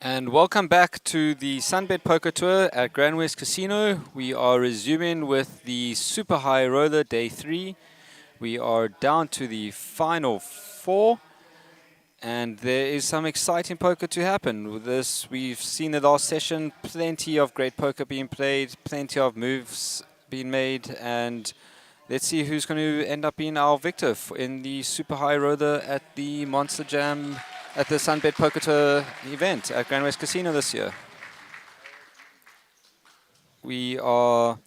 And welcome back to the SunBet Poker Tour at GrandWest Casino. We are resuming with the Super High Roller Day 3. We are down to the final 4. And there is some exciting poker to happen. With this, we've seen the last session, plenty of great poker being played, plenty of moves being made, and let's see who's going to end up being our victor in the Super High Roller at the Monster Jam at the SunBet Poker Tour event at GrandWest Casino this year. We are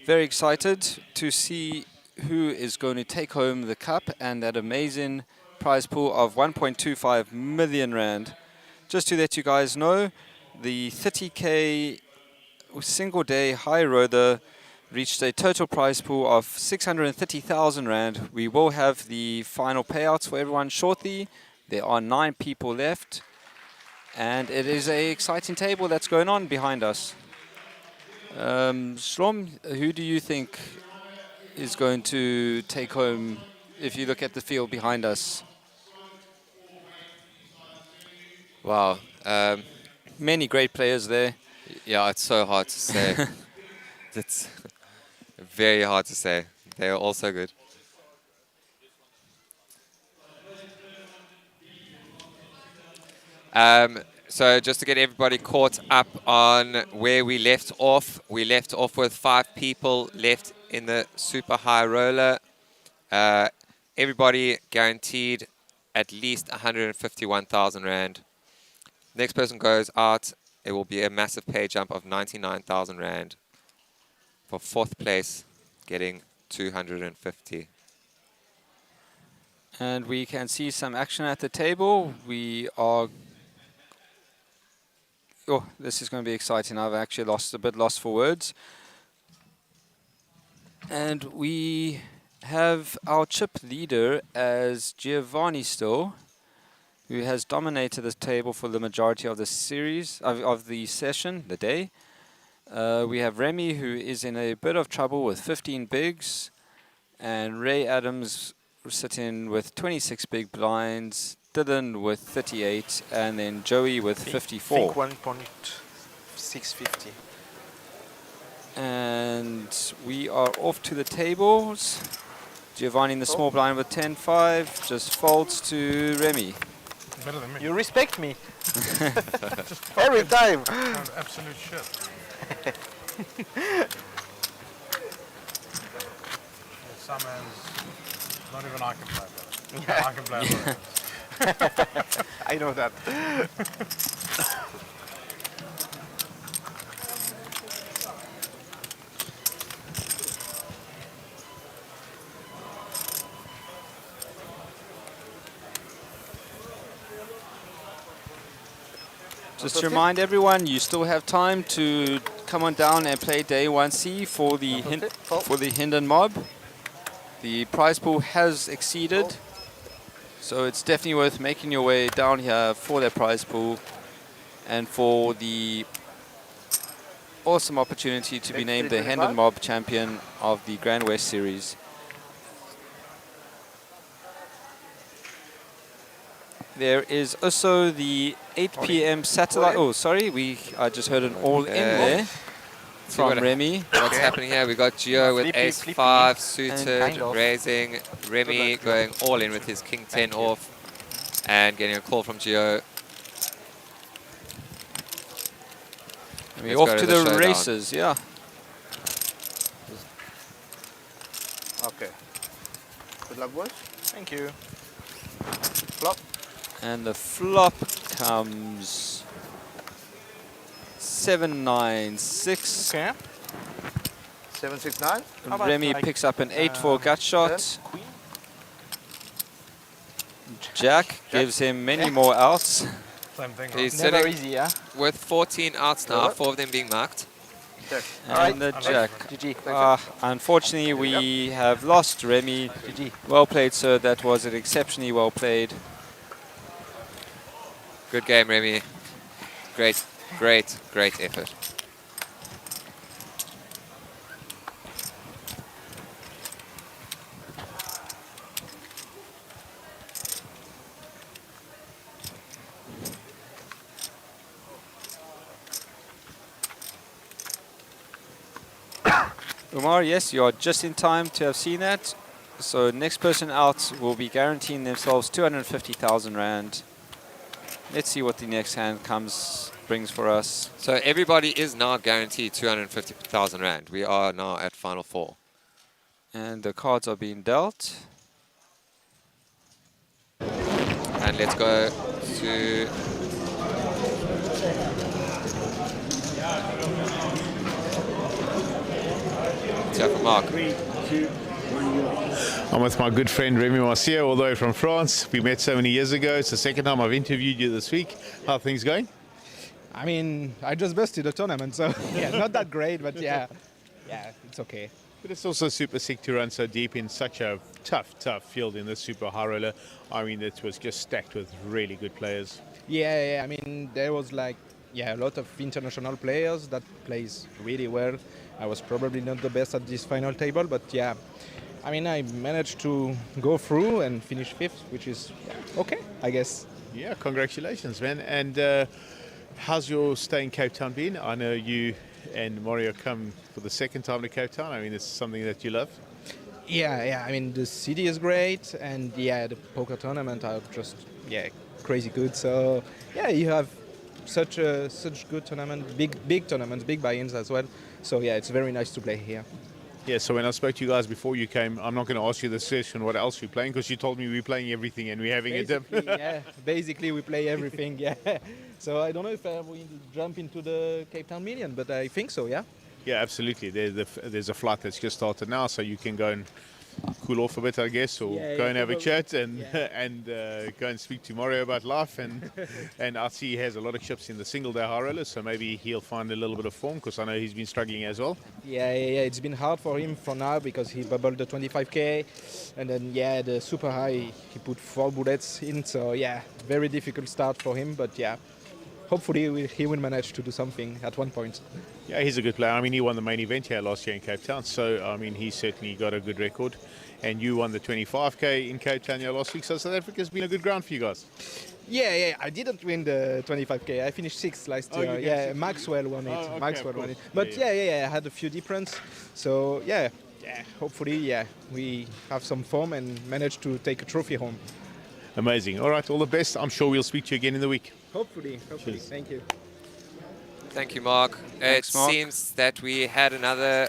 very excited to see who is going to take home the cup and that amazing prize pool of 1.25 million rand. Just to let you guys know, the 30k single day high roller reached a total prize pool of 630,000 rand. We will have the final payouts for everyone shortly. There are 9 people left, and it is an exciting table that's going on behind us. Shlom, who do you think is going to take home if you look at the field behind us? Wow. Many great players there. Yeah, it's so hard to say. It's very hard to say. They are all so good. So just to get everybody caught up on where we left off with 5 people left in the Super High Roller. Everybody guaranteed at least 151,000 Rand. Next person goes out, it will be a massive pay jump of 99,000 Rand. For 4th place, getting 250. And we can see some action at the table. We are... Oh, this is going to be exciting. I've actually lost for words. And we have our chip leader as Giovanni still, who has dominated the table for the majority of the series, of the session, the day. We have Remy, who is in a bit of trouble with 15 bigs, and Ray Adams sitting with 26 big blinds, Dylan with 38, and then Joey with 54. I think 1.650. And we are off to the tables. Giovanni in the small blind with 10-5, just folds to Remy. Better than me. You respect me. Every time. Absolute shit. Some hands, not even I can play better. I can play better. I know that. Just to remind everyone, you still have time to come on down and play day 1C for the Hindon mob. The prize pool has exceeded, so it's definitely worth making your way down here for that prize pool and for the awesome opportunity to be named the Hindon Mob champion of the GrandWest series. There is also the 8 p.m. satellite. Oh, sorry, I just heard an all-in there from Remy. What's happening here? We got Gio with ace-5 suited, raising. Remy going all in with his king-10 off and getting a call from Gio. We're off to the races, yeah. Okay. Good luck, boys. Thank you. Flop. And the flop comes 7-9-6. Okay. 7-6-9. Remy picks up an 8 for gut shot. Queen. Jack gives him many more outs. Same thing. He's Never sitting easy, yeah? with 14 outs now, 4 of them being marked. And the Jack. GG. Unfortunately, we have lost Remy. GG. Well played, sir. That was an exceptionally well played. Good game, Remy. Great, great, great effort. Umar, yes, you are just in time to have seen that. So next person out will be guaranteeing themselves 250,000 Rand. Let's see what the next hand brings for us. So everybody is now guaranteed 250,000 Rand. We are now at final 4. And the cards are being dealt. And let's go to... Let's hear from Mark. 3, 2, 1, I'm with my good friend Remy all the way from France. We met so many years ago. It's the second time I've interviewed you this week. How are things going? I mean, I just busted the tournament, so yeah, not that great, but yeah, it's okay. But it's also super sick to run so deep in such a tough field in this super high roller. I mean, it was just stacked with really good players. Yeah, I mean, there was like, a lot of international players that plays really well. I was probably not the best at this final table, but yeah, I mean, I managed to go through and finish 5th, which is okay, I guess. Yeah, congratulations, man. And how's your stay in Cape Town been? I know you and Mario come for the second time to Cape Town. I mean, it's something that you love. Yeah, I mean, the city is great, and the poker tournament are just, crazy good. So, yeah, you have such good tournament, big tournaments, big buy-ins as well. So, yeah, it's very nice to play here. Yeah, so when I spoke to you guys before you came, I'm not going to ask you this session what else you're playing, because you told me we're playing everything and we're having a dip. Basically we play everything, So I don't know if I will jump into the Cape Town Million, but I think so, yeah. Yeah, absolutely. There's a flight that's just started now, so you can go and cool off a bit, I guess, or go and have a chat and go and speak to Mario about life. And I see he has a lot of chips in the single day high rollers, so maybe he'll find a little bit of form, because I know he's been struggling as well. Yeah, it's been hard for him for now because he bubbled the 25k, and then the super high he put 4 bullets in, so very difficult start for him, but hopefully he will manage to do something at one point. Yeah, he's a good player. I mean, he won the main event here last year in Cape Town, so I mean, he's certainly got a good record. And you won the 25k in Cape Town here last week, so South Africa's been a good ground for you guys. Yeah, I didn't win the 25k. I finished 6th last year. Maxwell won it. Okay, Maxwell won it. But I had a few difference. So hopefully we have some form and manage to take a trophy home. Amazing. All right, all the best. I'm sure we'll speak to you again in the week. Hopefully. Cheers. Thank you. Thank you, Mark. Thanks, it Mark. seems that we had another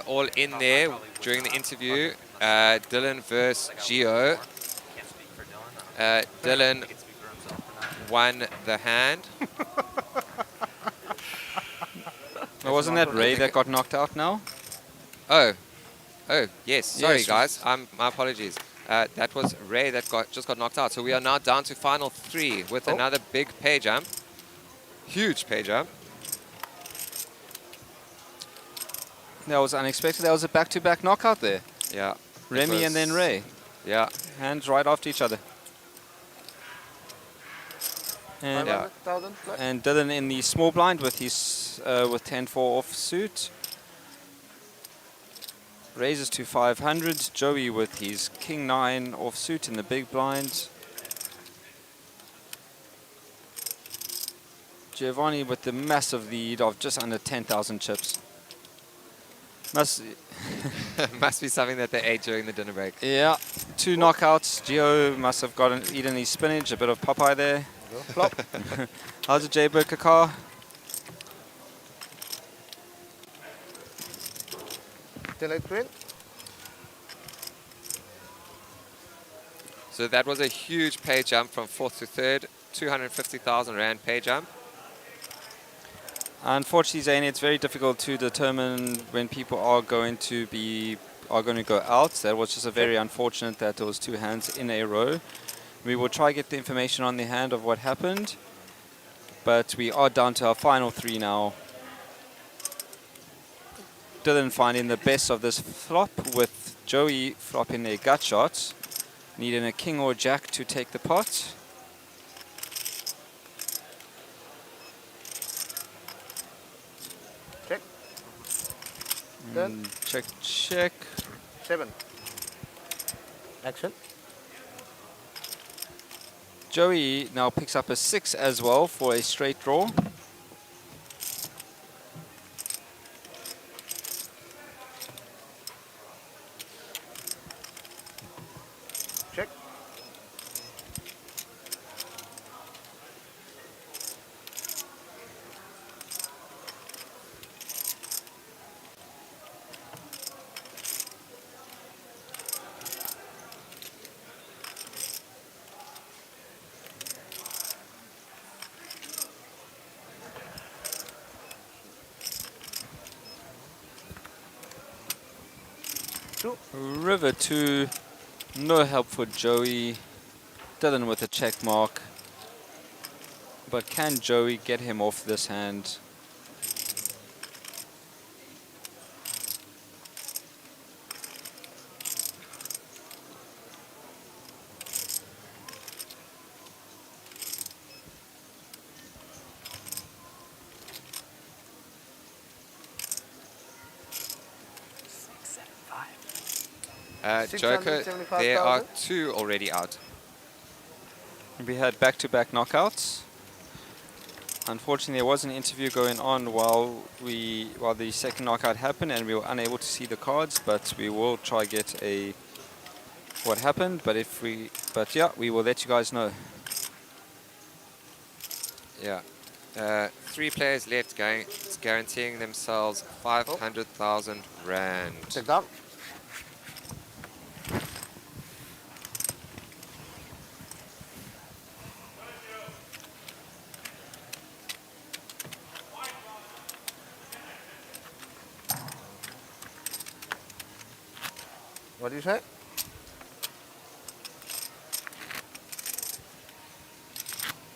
all in there during the interview. Dylan versus Gio. Dylan won the hand. Wasn't that Ray that got knocked out now? Oh, yes. Sorry, Yes. guys. My apologies. That was Ray that just got knocked out. So we are now down to final 3 with another big pay jump. Huge pay jump. That was unexpected. That was a back-to-back knockout there. Yeah. Remy and then Ray. Yeah. Hands right after each other. And, 500,000 flat? and Dylan in the small blind with his with 10-4 offsuit. Raises to 500. Joey with his King-9 offsuit in the big blind. Giovanni with the massive lead of just under 10,000 chips. Must Must be something that they ate during the dinner break. Yeah, 2 knockouts. Gio must have eaten his spinach, a bit of Popeye there. Flop. How's it, Jaybird Kakar? Till queen? So that was a huge pay jump from 4th to 3rd. 250,000 Rand pay jump. Unfortunately, Zane, it's very difficult to determine when people are going to go out. That was just a very unfortunate that there was 2 hands in a row. We will try to get the information on the hand of what happened, but we are down to our final 3 now. Dylan finding the best of this flop with Joey flopping a gut shot, needing a king or jack to take the pot. Check. Done. Check, check. 7. Action. Joey now picks up a 6 as well for a straight draw. 2. River 2. No help for Joey. Dylan with a check mark. But can Joey get him off this hand? Joker, there are 2 already out. We had back-to-back knockouts. Unfortunately, there was an interview going on while the second knockout happened, and we were unable to see the cards. But we will try get what happened. But yeah, we will let you guys know. Yeah. 3 players left, guaranteeing themselves 500,000 rand. Take down. What do you say?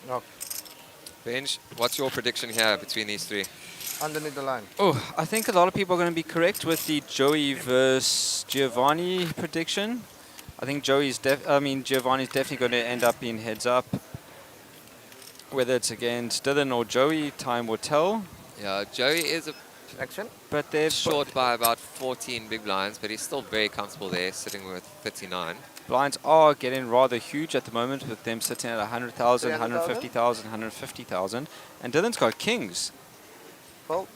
No, Benj, what's your prediction here between these 3? underneath the line. Oh, I think a lot of people are going to be correct with the Joey versus Giovanni prediction. I think Giovanni's definitely going to end up being heads up. Whether it's against Dylan or Joey, time will tell. Yeah, Joey is Action. But they're short by about 14 big blinds, but he's still very comfortable there, sitting with 39. blinds are getting rather huge at the moment, with them sitting at 100,000, 300,000? 150,000, 150,000. And Dylan's got kings. Fold.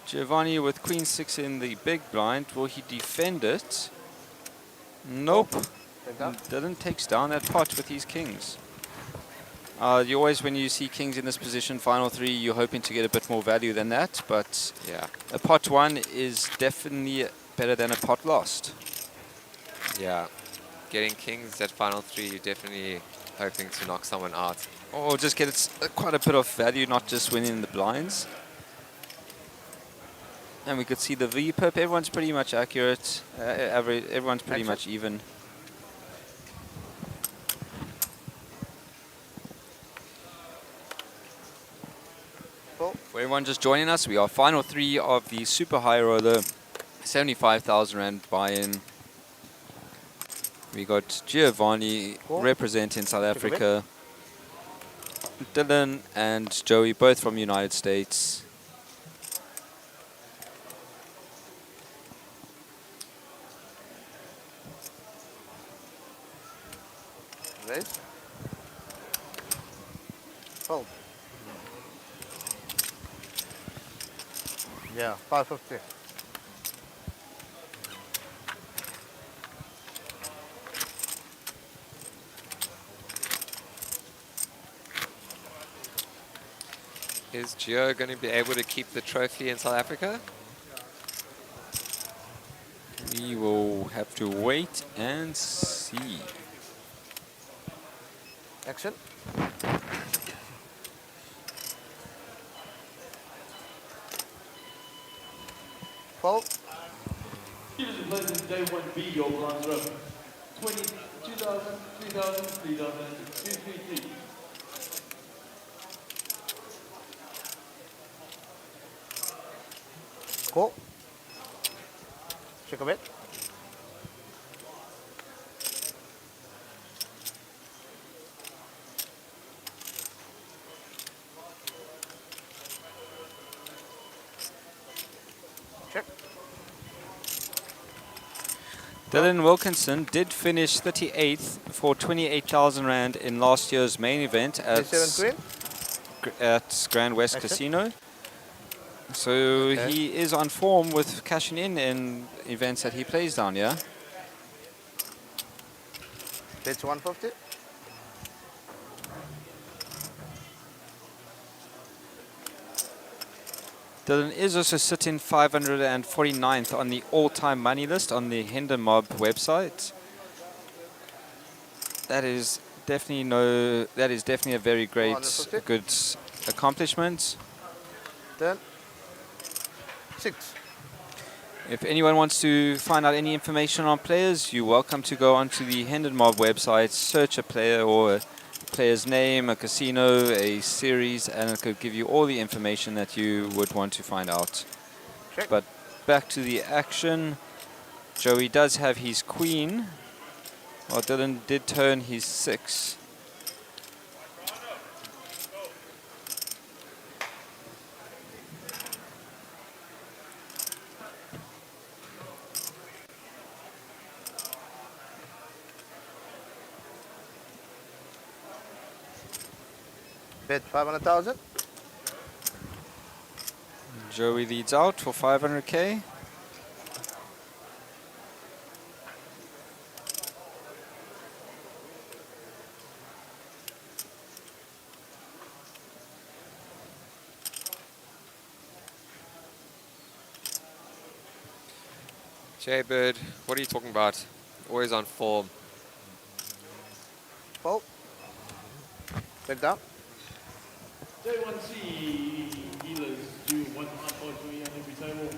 Giovanni with queen 6 in the big blind. Will he defend it? Nope. Take down. Dylan takes down that pot with his kings. You always, when you see kings in this position, final 3, you're hoping to get a bit more value than that. But Yeah. a pot 1 is definitely better than a pot lost. Yeah. Getting kings at final 3, you're definitely hoping to knock someone out. Or just get quite a bit of value, not just winning the blinds. And we could see the VPIP. Everyone's pretty much accurate. Everyone's pretty much even. For everyone just joining us, we are final 3 of the super high roller, 75,000 rand buy-in. We got Giovanni representing South Africa. Dylan and Joey, both from the United States. Raise. Fold. Yeah, 550. Is Gio going to be able to keep the trophy in South Africa? We will have to wait and see. Action. Fold. It is a pleasure today one to be your bronze row. 20, 2,000, 3,000, 3,000, 333. Go. Check a bit. Check. Dylan Wilkinson did finish 38th for 28,000 rand in last year's main event at D7 queen. GrandWest Action. Casino. So he is on form with cashing in events that he plays down, yeah? Pitch 150. Dylan is also sitting 549th on the all-time money list on the Hinder Mob website. That is definitely a very great, 150. good accomplishment. 10. 6. If anyone wants to find out any information on players, you're welcome to go onto the Hendon Mob website, search a player or a player's name, a casino, a series, and it could give you all the information that you would want to find out. Check. But back to the action. Joey does have his queen, while Dylan did turn his 6. Bet 500,000. Joey leads out for 500k. Jaybird, what are you talking about? Always on form. Fold. Take down. J1C dealers do 1.3 on every table.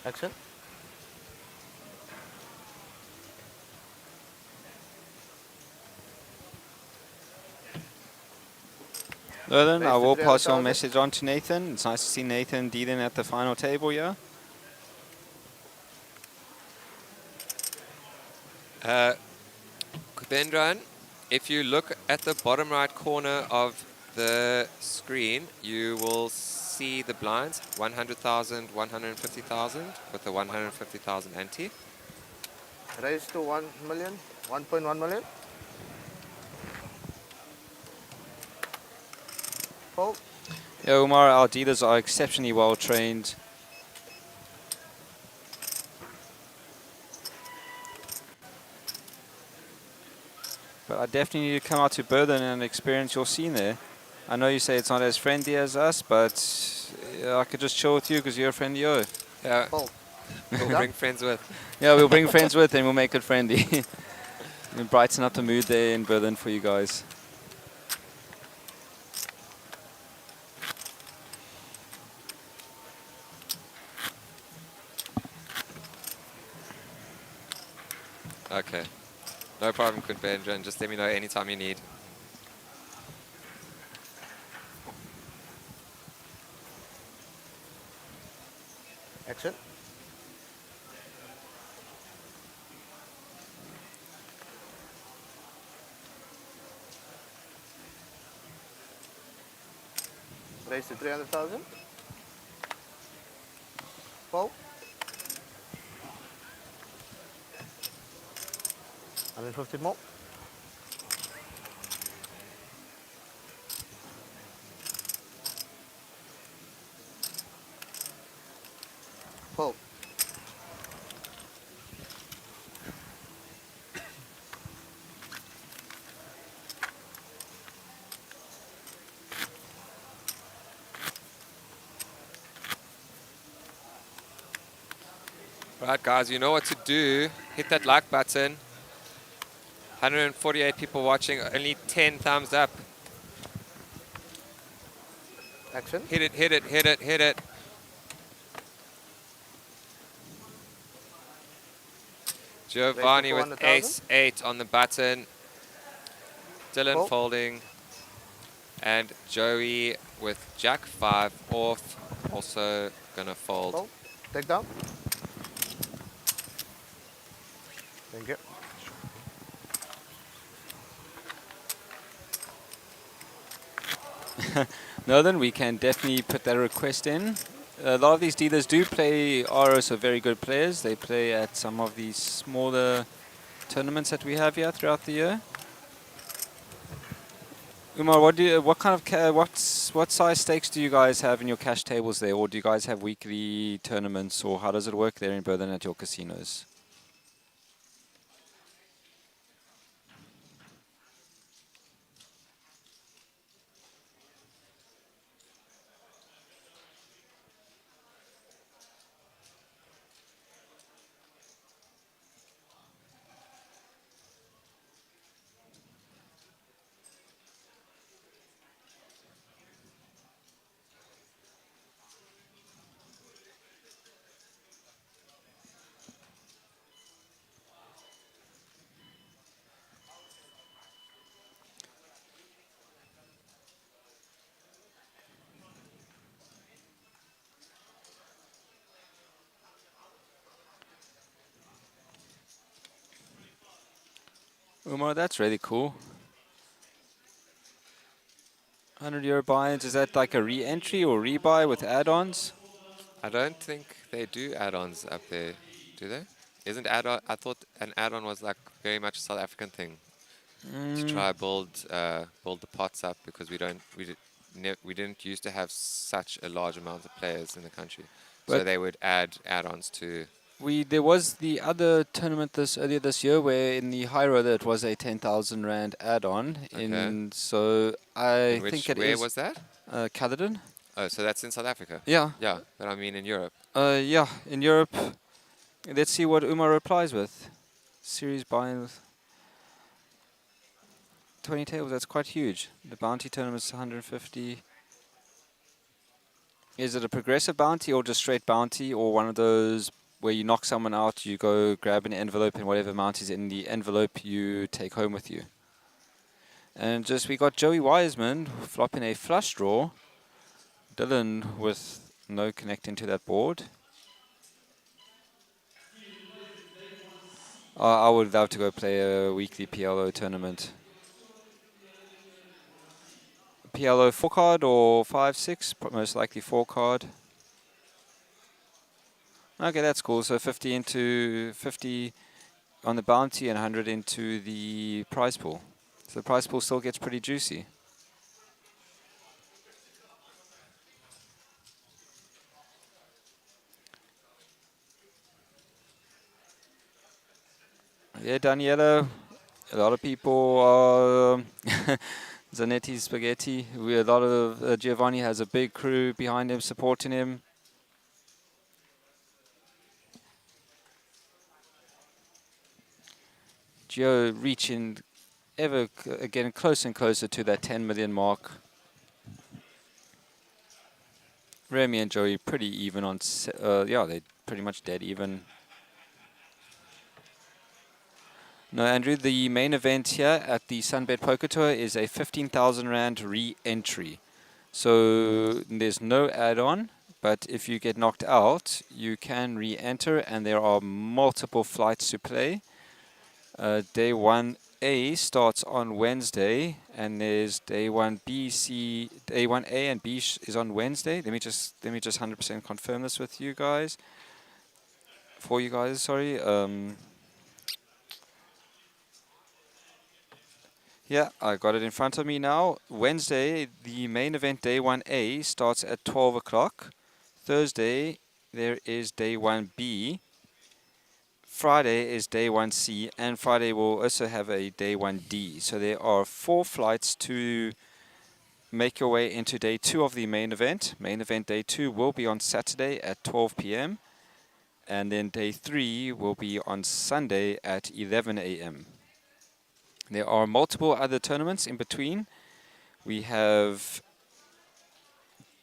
Action. Then I will Basically, pass your target. message on to Nathan. It's nice to see Nathan dealing at the final table here. Kubendran, if you look at the bottom right corner of the screen, you will see the blinds, 100,000, 150,000, with the 150,000 ante. Raise to 1 million. 1.1 million. Fold. Yeah, Umar, our dealers are exceptionally well trained. But I definitely need to come out to Berlin and experience your scene there. I know you say it's not as friendly as us, but I could just chill with you because you're a friendly yo. Yeah, Fold. we'll bring friends with. Yeah, we'll bring friends with and we'll make it friendly. We'll brighten up the mood there in Berlin for you guys. Okay. No problem, Kubendran. Just let me know anytime you need. Action. Raise to 300,000. Fold. 150 more. Fold. Right, guys, you know what to do. Hit that like button. 148 people watching, only 10 thumbs up. Action. Hit it, hit it, hit it, hit it. Giovanni with 400,000. ace-8 on the button. Dylan Fold. folding. And Joey with jack-5 off, also gonna fold. Fold. Take down. Thank you. No, then we can definitely put that request in. A lot of these dealers do play ROs, so very good players. They play at some of these smaller tournaments that we have here throughout the year. Umar, what kind of what size stakes do you guys have in your cash tables there, or do you guys have weekly tournaments, or how does it work there in Berlin at your casinos? Umar, that's really cool. €100 buy-ins, is that like a re-entry or rebuy with add-ons? I don't think they do add-ons up there, do they? Isn't add-on? I thought an add-on was like very much a South African thing to try build the pots up because we didn't used to have such a large amount of players in the country, so But they would add add-ons to. there was the other tournament earlier this year where in the high roller it was a 10,000 rand add-on. Okay. So I In think it where is was that? Caledon. Oh, so that's in South Africa. Yeah. Yeah, but I mean in Europe. Yeah, in Europe. Let's see what Umar replies with. Series buy-in with 20 tables. That's quite huge. The bounty tournament's 150. Is it a progressive bounty or just straight bounty, or one of those where you knock someone out, you go grab an envelope, and whatever amount is in the envelope you take home with you? And we got Joey Wiseman flopping a flush draw. Dylan with no connecting to that board. I would love to go play a weekly PLO tournament. PLO 4 card or 5-6, most likely 4 card. Okay, that's cool. So 50 into 50 on the bounty and 100 into the prize pool. So the prize pool still gets pretty juicy. Yeah, Daniela, a lot of people are Zanetti Spaghetti. A lot of Giovanni has a big crew behind him supporting him. Gio reaching getting closer and closer to that 10 million mark. Remy and Joey pretty even on, yeah, they're pretty much dead even. No, Andrew, the main event here at the SunBet Poker Tour is a 15,000 Rand re-entry. So there's no add-on, but if you get knocked out, you can re-enter, and there are multiple flights to play. Day 1A starts on Wednesday, and there's day 1B, C, day 1A and B is on Wednesday. Let me just 100% confirm this with you guys. For you guys, sorry. Yeah, I got it in front of me now. Wednesday, the main event, day 1A, starts at 12 o'clock. Thursday, there is day 1B. Friday is day 1C, and Friday will also have a day 1D. So there are 4 flights to make your way into day 2 of the main event. Main event day 2 will be on Saturday at 12 p.m. And then day 3 will be on Sunday at 11 a.m. There are multiple other tournaments in between. We have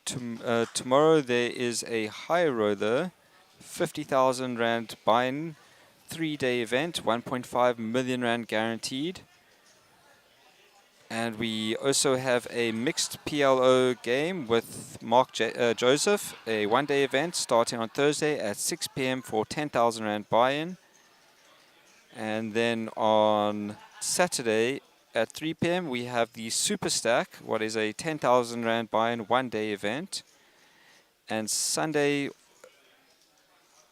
tomorrow there is a high roller, 50,000 Rand buy-in, 3-day event, 1.5 million Rand guaranteed. And we also have a mixed PLO game with Mark Joseph, a 1-day event starting on Thursday at 6 p.m. for 10,000 Rand buy-in. And then on Saturday at 3 p.m. we have the Super Stack, what is a 10,000 Rand buy-in 1-day event. And Sunday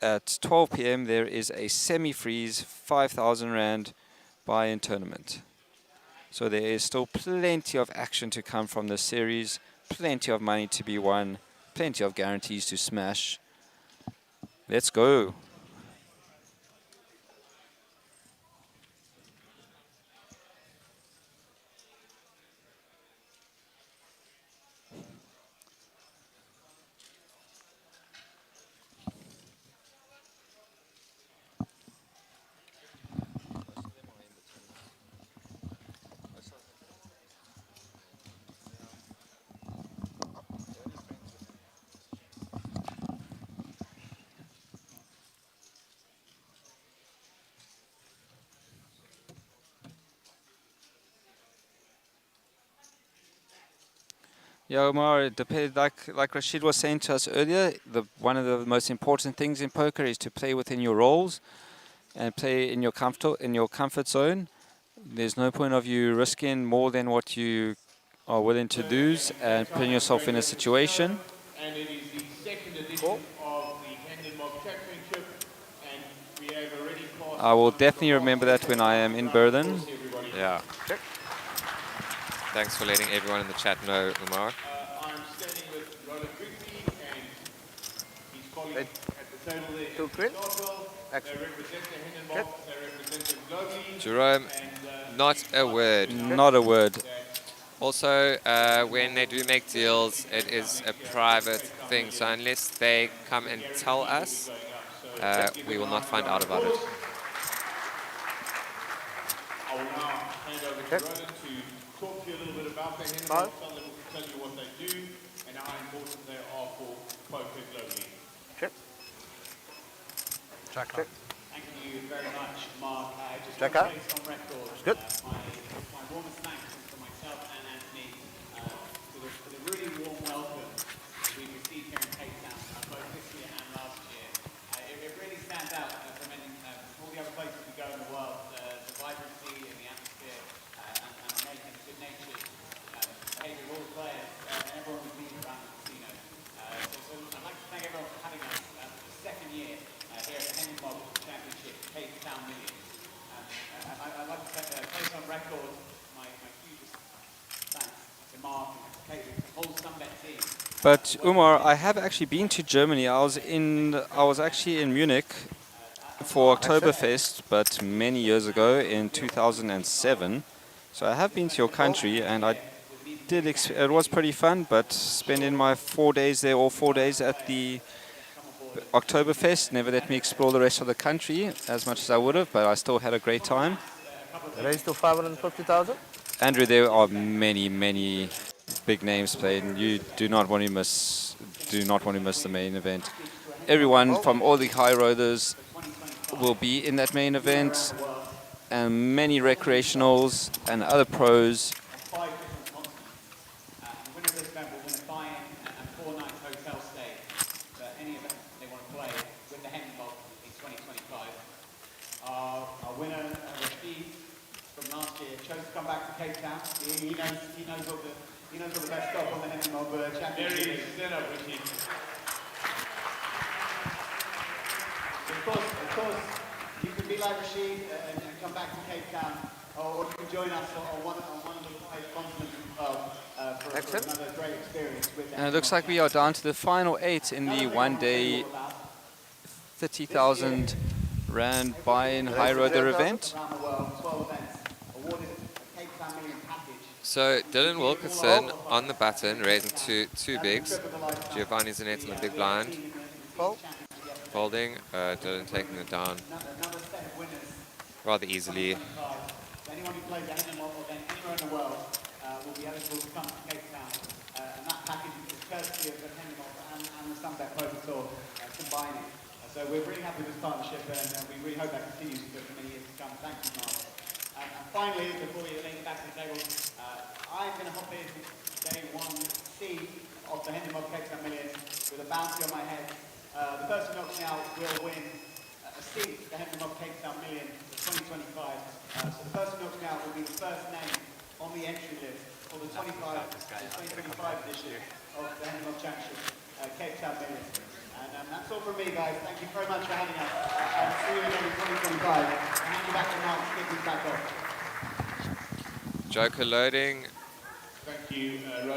at 12 p.m. there is a semi-freeze 5,000 Rand buy-in tournament. So there is still plenty of action to come from this series, plenty of money to be won, plenty of guarantees to smash. Let's go. Yeah, Omar, it depends, like Rashid was saying to us earlier, one of the most important things in poker is to play within your roles and play in your comfort zone. There's no point of you risking more than what you are willing to lose and putting yourself in a situation. And it is the second edition of the Hendon Mob Championship, and we have already passed. I will definitely remember that when I am in Berlin. Yeah. Thanks for letting everyone in the chat know, Umar. I'm standing with Roland Griffey and his colleague at the table there. Two quid. They represent the Hendon Mob, they represent them globally. Jerome, not a word. Not a word. Also, when they do make deals, it is a private thing. So unless they come and tell us, we will not find out about it. I will now hand over to Roland to talk to you a little bit about the Hendon Mob, tell you what they do and how important they are for poker globally. Check. Thank you very much, Mark. I just Check want out. to place on record Good. my warmest thanks from myself and Anthony for the really warm welcome we received here in Cape Town, both this year and last year. It really stands out from all the other places we go in the world, the vibrancy and the atmosphere and the good-natured behaviour of all the players and everyone we meet around the casino. So I'd like to thank everyone for having us for the second year here at the Hendon Mob Championship, Cape Town Millions. I'd like to place on record my hugest thanks to Mark and to Kate, the whole SunBet team. But Umar, I have actually been to Germany. I was actually in Munich for Oktoberfest, but many years ago in 2007. So I have been to your country, and I did. It was pretty fun, but spending my 4 days there, all 4 days at the Oktoberfest, never let me explore the rest of the country as much as I would have, but I still had a great time. Raised to 550,000. Andrew, there are many big names played, and you do not want to miss the main event. Everyone from all the high rollers will be in that main event, and many recreationals and other pros. Five different continents. The winner of this event will win a buy-in and 4-night hotel stay for any event they want to play with the Hendon Mob in 2025. Our winner, Rashid, from last year, chose to come back to Cape Town. He knows all the best stuff on the Hendon Mob Championship. Stand up, Rashid. Of course, you can be like Rashid and come back to Cape Town, or you can join us on one of the continents as well for another great experience with And it looks like we are down to the final 8 in the one-day 30,000 Rand buy-in high roller event. around the world, 12 events, awarded a Cape Town Million package. So Dylan Wilkinson on the button, raising two bigs. Giovanni Zanetti on the big blind. Folding, Dylan taking it down Another set of winners. rather easily. Anyone who plays the Hendon Mob event anywhere in the world will be eligible to come to Cape Town. And that package is courtesy of the Hendon Mob and the SunBet Poker Tour combining. So we're really happy with this partnership, and we really hope that continues for many years to come. Thank you, Mark. And finally, before we lay it back to the table, I'm going to hop in day 1C of the Hendon Mob Cape Town Millions with a bounty on my head. The person knocks me out will win a seat at the Hendon Mob Cape Town Million for 2025. So the person who knocks me out will be the first name on the entry list for the 2025 edition of the Hendon Mob Championship Cape Town Million. And that's all from me, guys. Thank you very much for having us. See you again in 2025. And hand you back to Mark to kick this back off. Joker loading.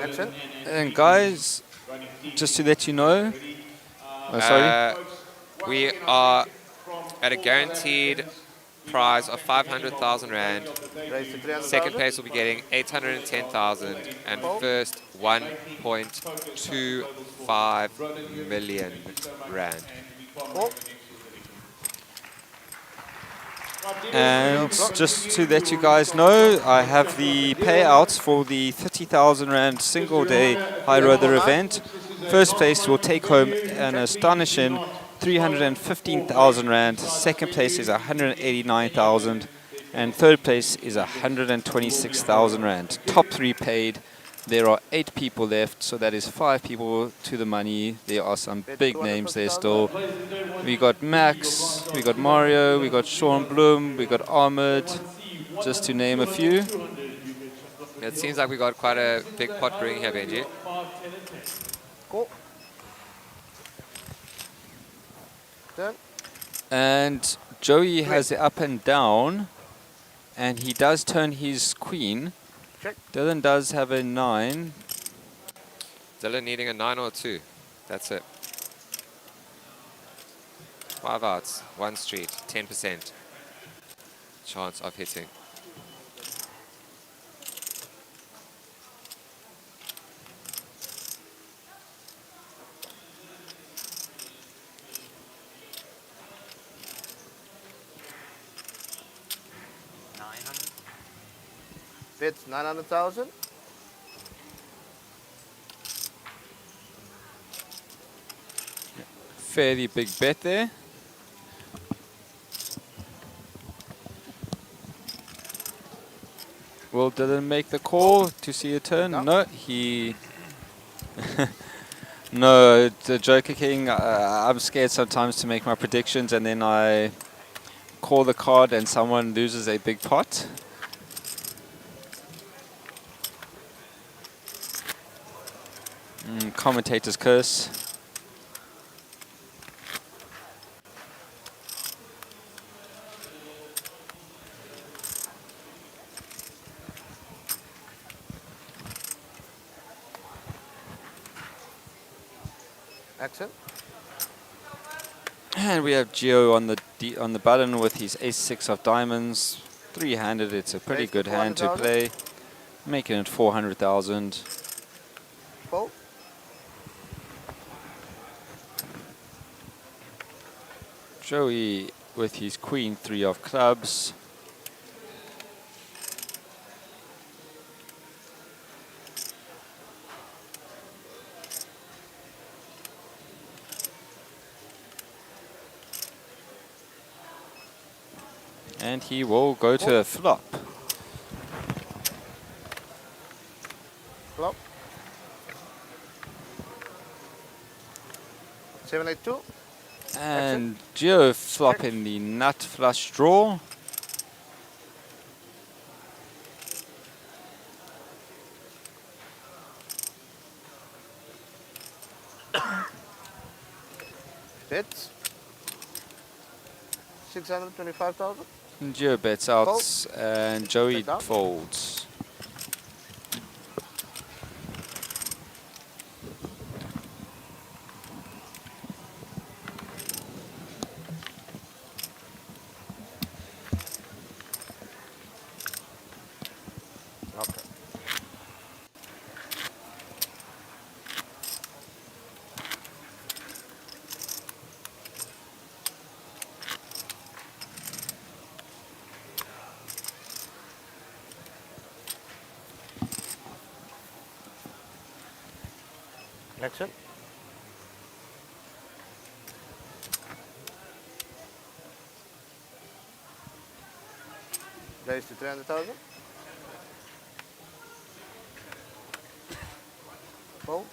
Action. And guys, just to let you know, oh, sorry. We are at a guaranteed prize of 500,000 Rand. Raise to 300,000. Second place will be getting 810,000 and first 1.25 million Rand. Four. And just to let you guys know, I have the payouts for the 30,000 Rand single day high roller event. First place will take home an astonishing 315,000 Rand. Second place is 189,000. And third place is 126,000 Rand. Top three paid. There are 8 people left, so that is 5 people to the money. There are some big names there still. We got Max, we got Mario, we got Sean Bloom, we got Ahmed, just to name a few. It seems like we got quite a big pot brewing here, Benji. Go. Turn. And Joey has the up and down, and he does turn his queen. Check. Dylan does have a 9. Dylan needing a 9 or 2. That's it. 5 outs, 1 street, 10% chance of hitting. Bids 900,000. Fairly big bet there. Will Dylan make the call to see a turn? No, he... No, the Joker King, I'm scared sometimes to make my predictions and then I call the card and someone loses a big pot. Commentator's curse. Action. And we have Gio on the button with his ace-6 of diamonds. 3-handed, it's a pretty Raise to good hand to 400,000. play. Making it 400,000. Fold. Joey with his queen 3 of clubs. And he will go to a flop. Flop. 782. And Gio flop in the nut flush draw. Bids 625,000. And Gio bets out Fold. and Joey Bet down. folds. Okay. Action. Raise to 300,000. Fold.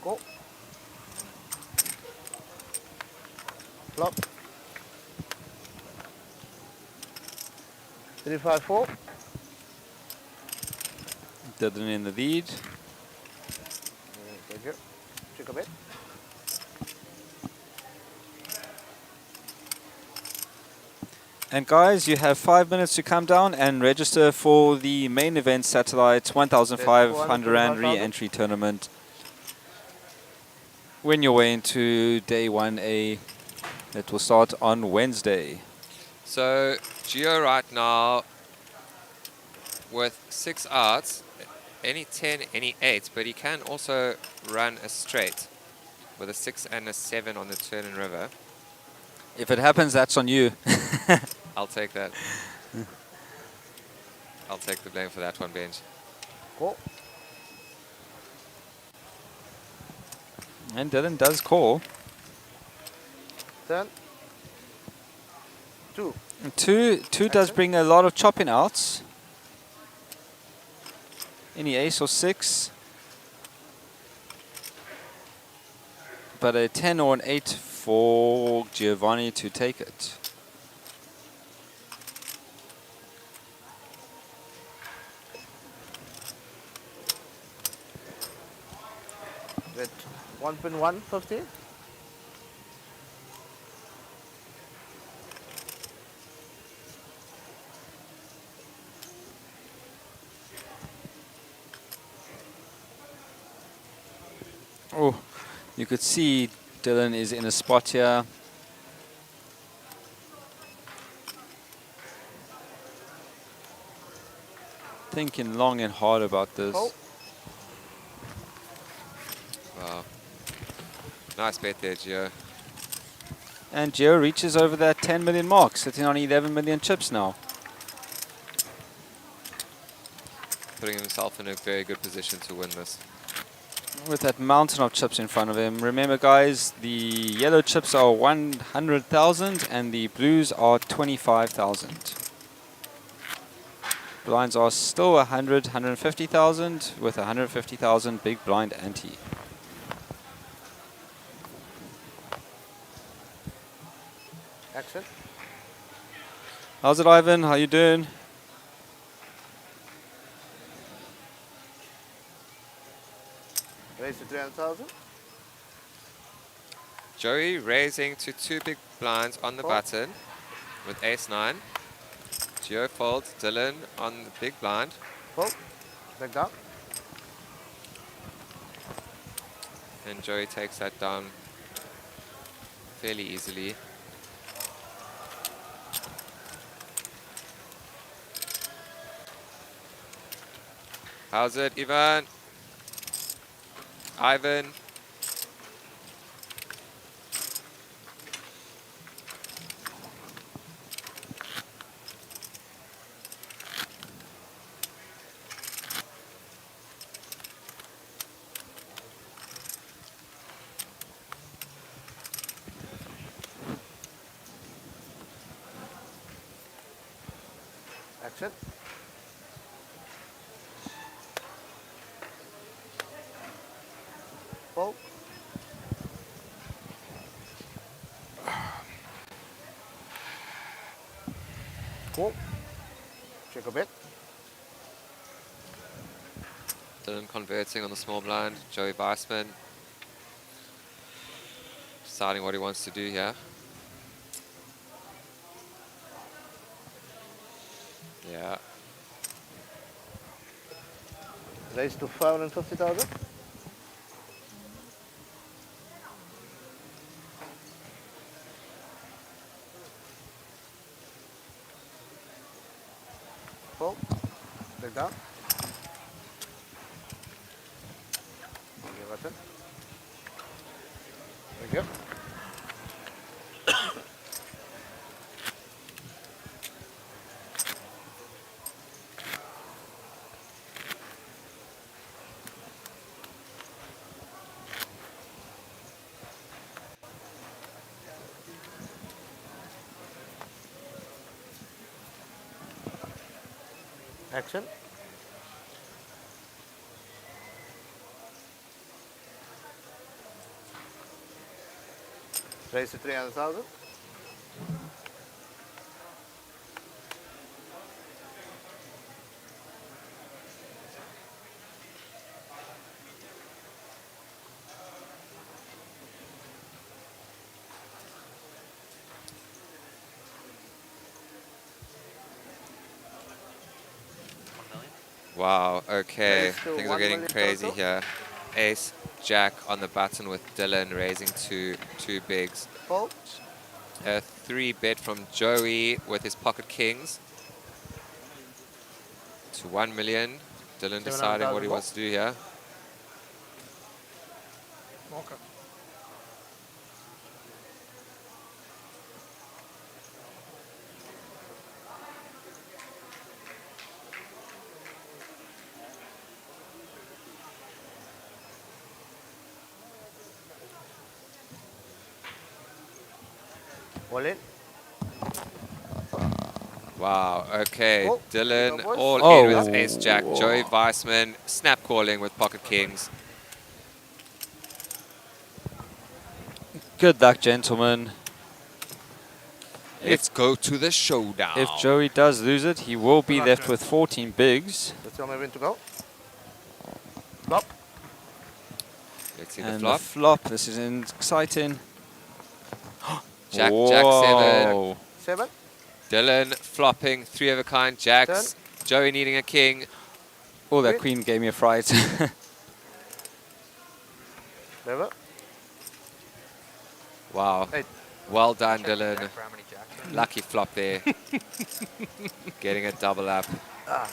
Go. Flop. 354. Dylan in the lead. Thank you. Check a bit. And guys, you have 5 minutes to come down and register for the main event Satellites 1,500 Rand 425,000. re-entry tournament. Win your way into day 1A. It will start on Wednesday. So Gio right now with 6 outs, any 10, any 8, but he can also run a straight with a 6 and a 7 on the turn and river. If it happens, that's on you. I'll take that. I'll take the blame for that one, Benj. Cool. And Dylan does call. 10. 2. And two does bring a lot of chopping outs. Any ace or 6. But a 10 or an 8 for Giovanni to take it. With 1.150. Oh, you could see Dylan is in a spot here. Thinking long and hard about this. Oh. Wow. Nice bet there, Gio. And Gio reaches over that 10 million mark, sitting on 11 million chips now. Putting himself in a very good position to win this. With that mountain of chips in front of him. Remember guys, the yellow chips are 100,000 and the blues are 25,000. Blinds are still 100, 150,000 with 150,000 big blind ante. Action. How's it, Ivan? How you doing? Raise to 300,000. Joey raising to 2 big blinds on the Fold. button with ace-9. Gio folds, Dylan on the big blind. Fold. Back down. And Joey takes that down fairly easily. How's it, Ivan? Ivan? Action. Fold. Cool. Check a bit. Dylan converting on the small blind. Joey Weissman deciding what he wants to do here. Yeah. Raise to 550,000. Fold. Back down. Your button. Thank you. Action. Raise to 300,000. Wow, okay. Raise to Things are 1 getting million crazy total. here. Ace, Jack on the button with Dylan raising two bigs. Fold. A 3-bet from Joey with his pocket kings to 1 million. Dylan deciding what he 700,000 wants to do here. Okay. All in. Wow, okay. Oh, Dylan boys. all Oh. in with Ace Jack. Joey Weissman snap calling with pocket kings. Good luck, gentlemen. Let's go to the showdown. If Joey does lose it, he will be luck, left Joe. with 14 bigs. Let's tell me when to go. Flop. Let's see the And flop. the flop, this is exciting. Jack, Whoa. Jack 7. 7. Dylan flopping 3 of a kind jacks. Joey needing a king. Oh, that Wait. queen gave me a fright. Never. Wow. 8. Well done, Dylan. Lucky flop there. Getting a double up. Ah,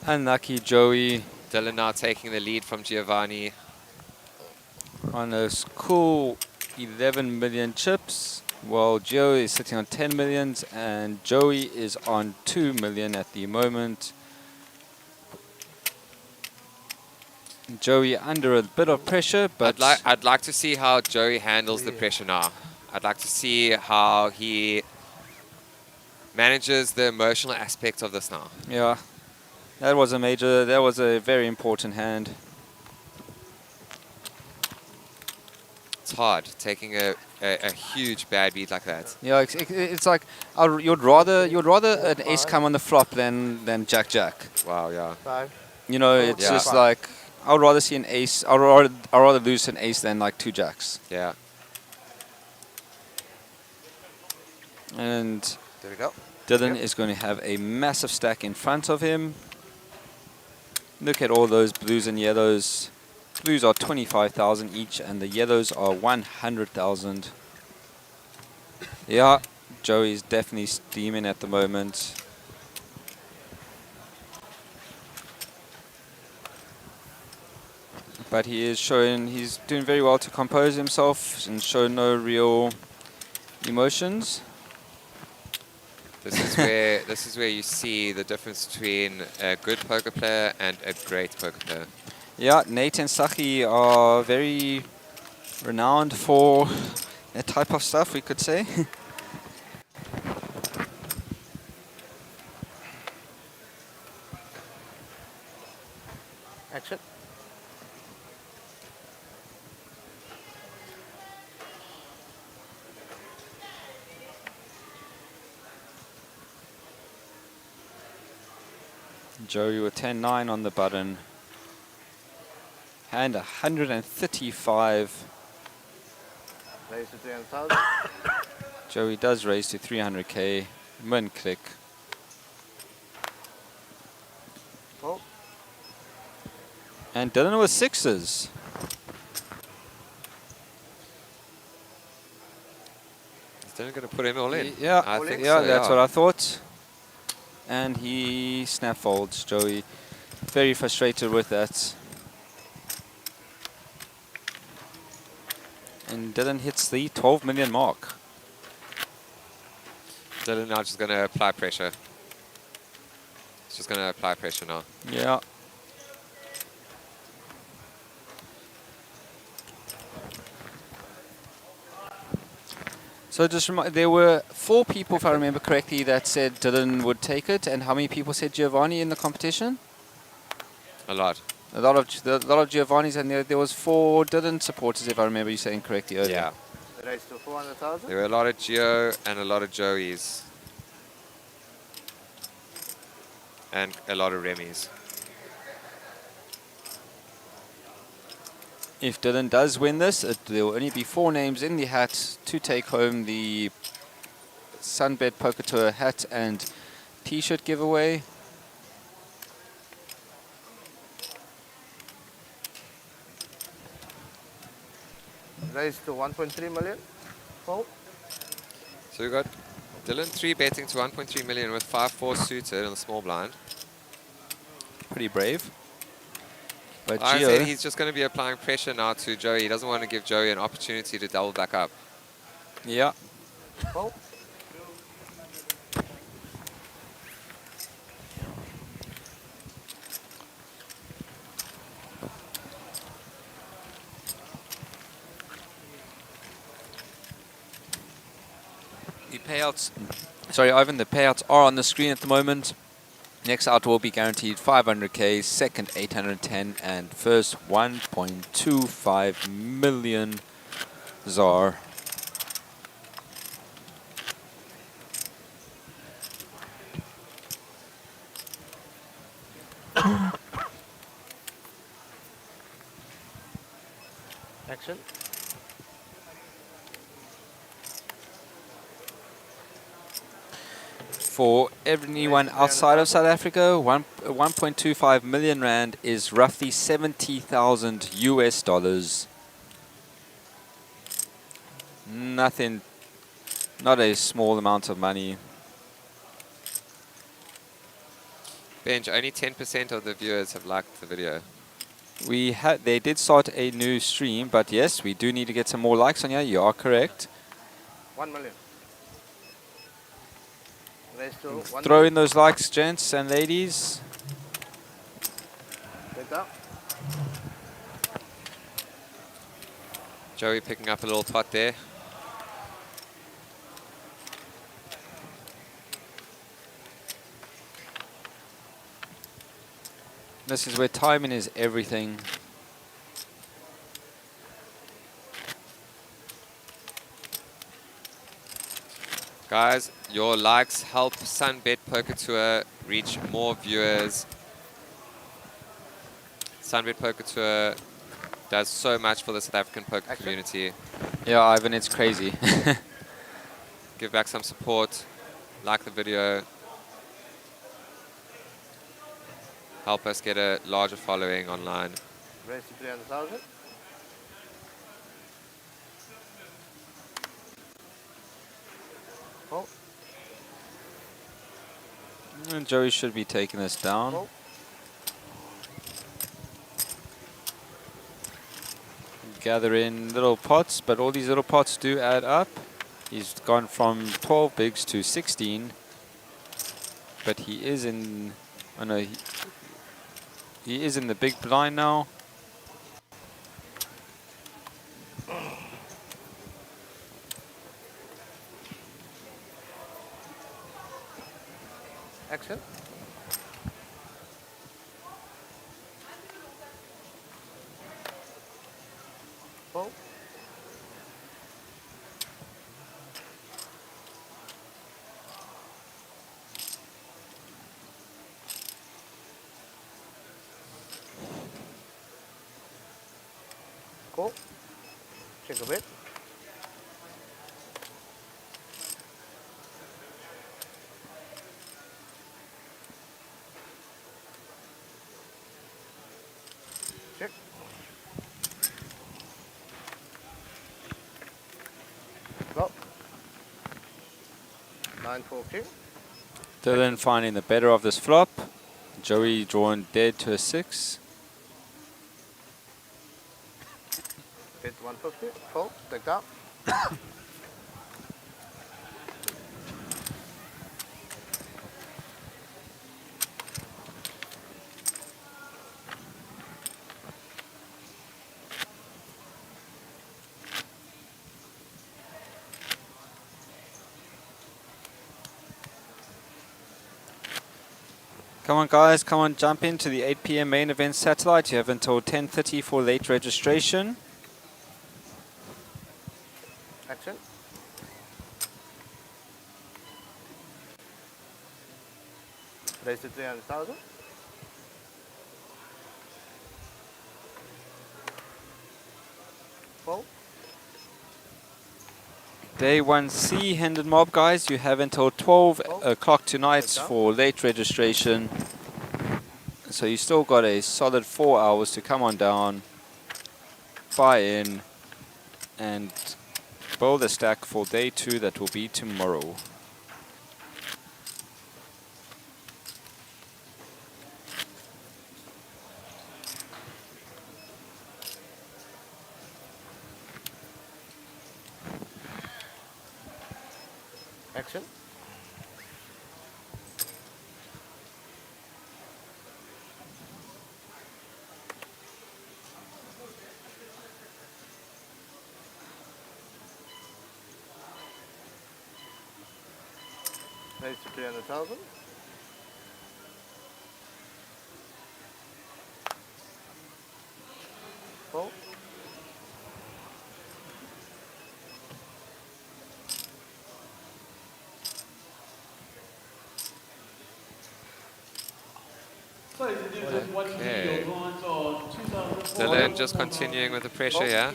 Unlucky Joey Dylan now taking the lead from Giovanni. on those cool 11 million chips, while Gio is sitting on 10 millions and Joey is on 2 million at the moment. Joey under a bit of pressure, but I'd like to see how Joey handles the pressure now. I'd like to see how he manages the emotional aspect of this now. yeah, that was a very important hand. It's hard taking a huge bad beat like that. Yeah, it's like you'd rather an ace come on the flop than Jack. Wow, yeah. 5. You know, it's Yeah. just like I would rather see an ace. I'd rather lose an ace than like 2 jacks. Yeah. And There we go. Dylan is going to have a massive stack in front of him. Look at all those blues and yellows. Blues are 25,000 each, and the yellows are 100,000. Yeah, Joey's definitely steaming at the moment. But he's doing very well to compose himself and show no real emotions. This is where you see the difference between a good poker player and a great poker player. Yeah, Nate and Sachi are very renowned for that type of stuff, we could say. Action. Joey with 10-9 on the button. And 135. Raise to 300,000. Joey does raise to 300k. Min click. Fold. And Dylan with 6s. Is Dylan going to put him all in? Yeah, I think yeah, so, that's what I thought. And he snap folds. Joey very frustrated with that. And Dylan hits the 12 million mark. Dylan now just going to apply pressure. He's just going to apply pressure now. Yeah. So just there were 4 people, if I remember correctly, that said Dylan would take it. And how many people said Giovanni in the competition? A lot. A lot of Giovanni's, and there was 4 Dylan supporters, if I remember you saying correctly earlier. Yeah. Raise to 400,000. There were a lot of Gio and a lot of Joeys. And a lot of Remys. If Dylan does win this, there will only be 4 names in the hat to take home the SunBet Poker Tour hat and T-shirt giveaway. Raised to 1.3 million. Fold. So we got Dylan 3 betting to 1.3 million with 5-4 suited on the small blind. Pretty brave. But I said Gio, he's just going to be applying pressure now to Joey. He doesn't want to give Joey an opportunity to double back up. yeah, Fold. the payouts. Sorry, Ivan. The payouts are on the screen at the moment. Next out will be guaranteed 500k, second 810, and first 1.25 million ZAR. Action. For anyone outside of South Africa, 1.25 million rand is roughly 70,000 US dollars. Nothing, not a small amount of money. Benj, only 10% of the viewers have liked the video. They did start a new stream, but yes, we do need to get some more likes on here. You are correct. 1 million. Raised to 1 Throw in million. those likes, gents and ladies. Take up. Joey picking up a little pot there. This is where timing is everything. Guys, your likes help SunBet Poker Tour reach more viewers. SunBet Poker Tour does so much for the South African poker community. Yeah, Ivan, it's crazy. Give back some support, like the video. Help us get a larger following online. Raised to 300,000. Fold. And Joey should be taking this down. Fold. Gather in little pots, but all these little pots do add up. He's gone from 12 bigs to 16, but he is in. Oh no, he is in the big blind now. Action. Fold. Cool. Check a bit. Check. Go. 9-4 Dylan finding the better of this flop. Joey drawn dead to a 6. Hit 150. Fold. Take up. Come on, guys. Come on, jump into the 8 p.m. main event satellite. You have until 10:30 for late registration. Action. Raise to 300,000. Fold. Day 1C, Hendon Mob, guys. You have until 12 o'clock tonight for late registration. So you still got a solid 4 hours to come on down, buy in, and build a stack for day 2 that will be tomorrow. Action. Raise to 300,000. Fold. Okay. Dylan just continuing with the pressure, yeah.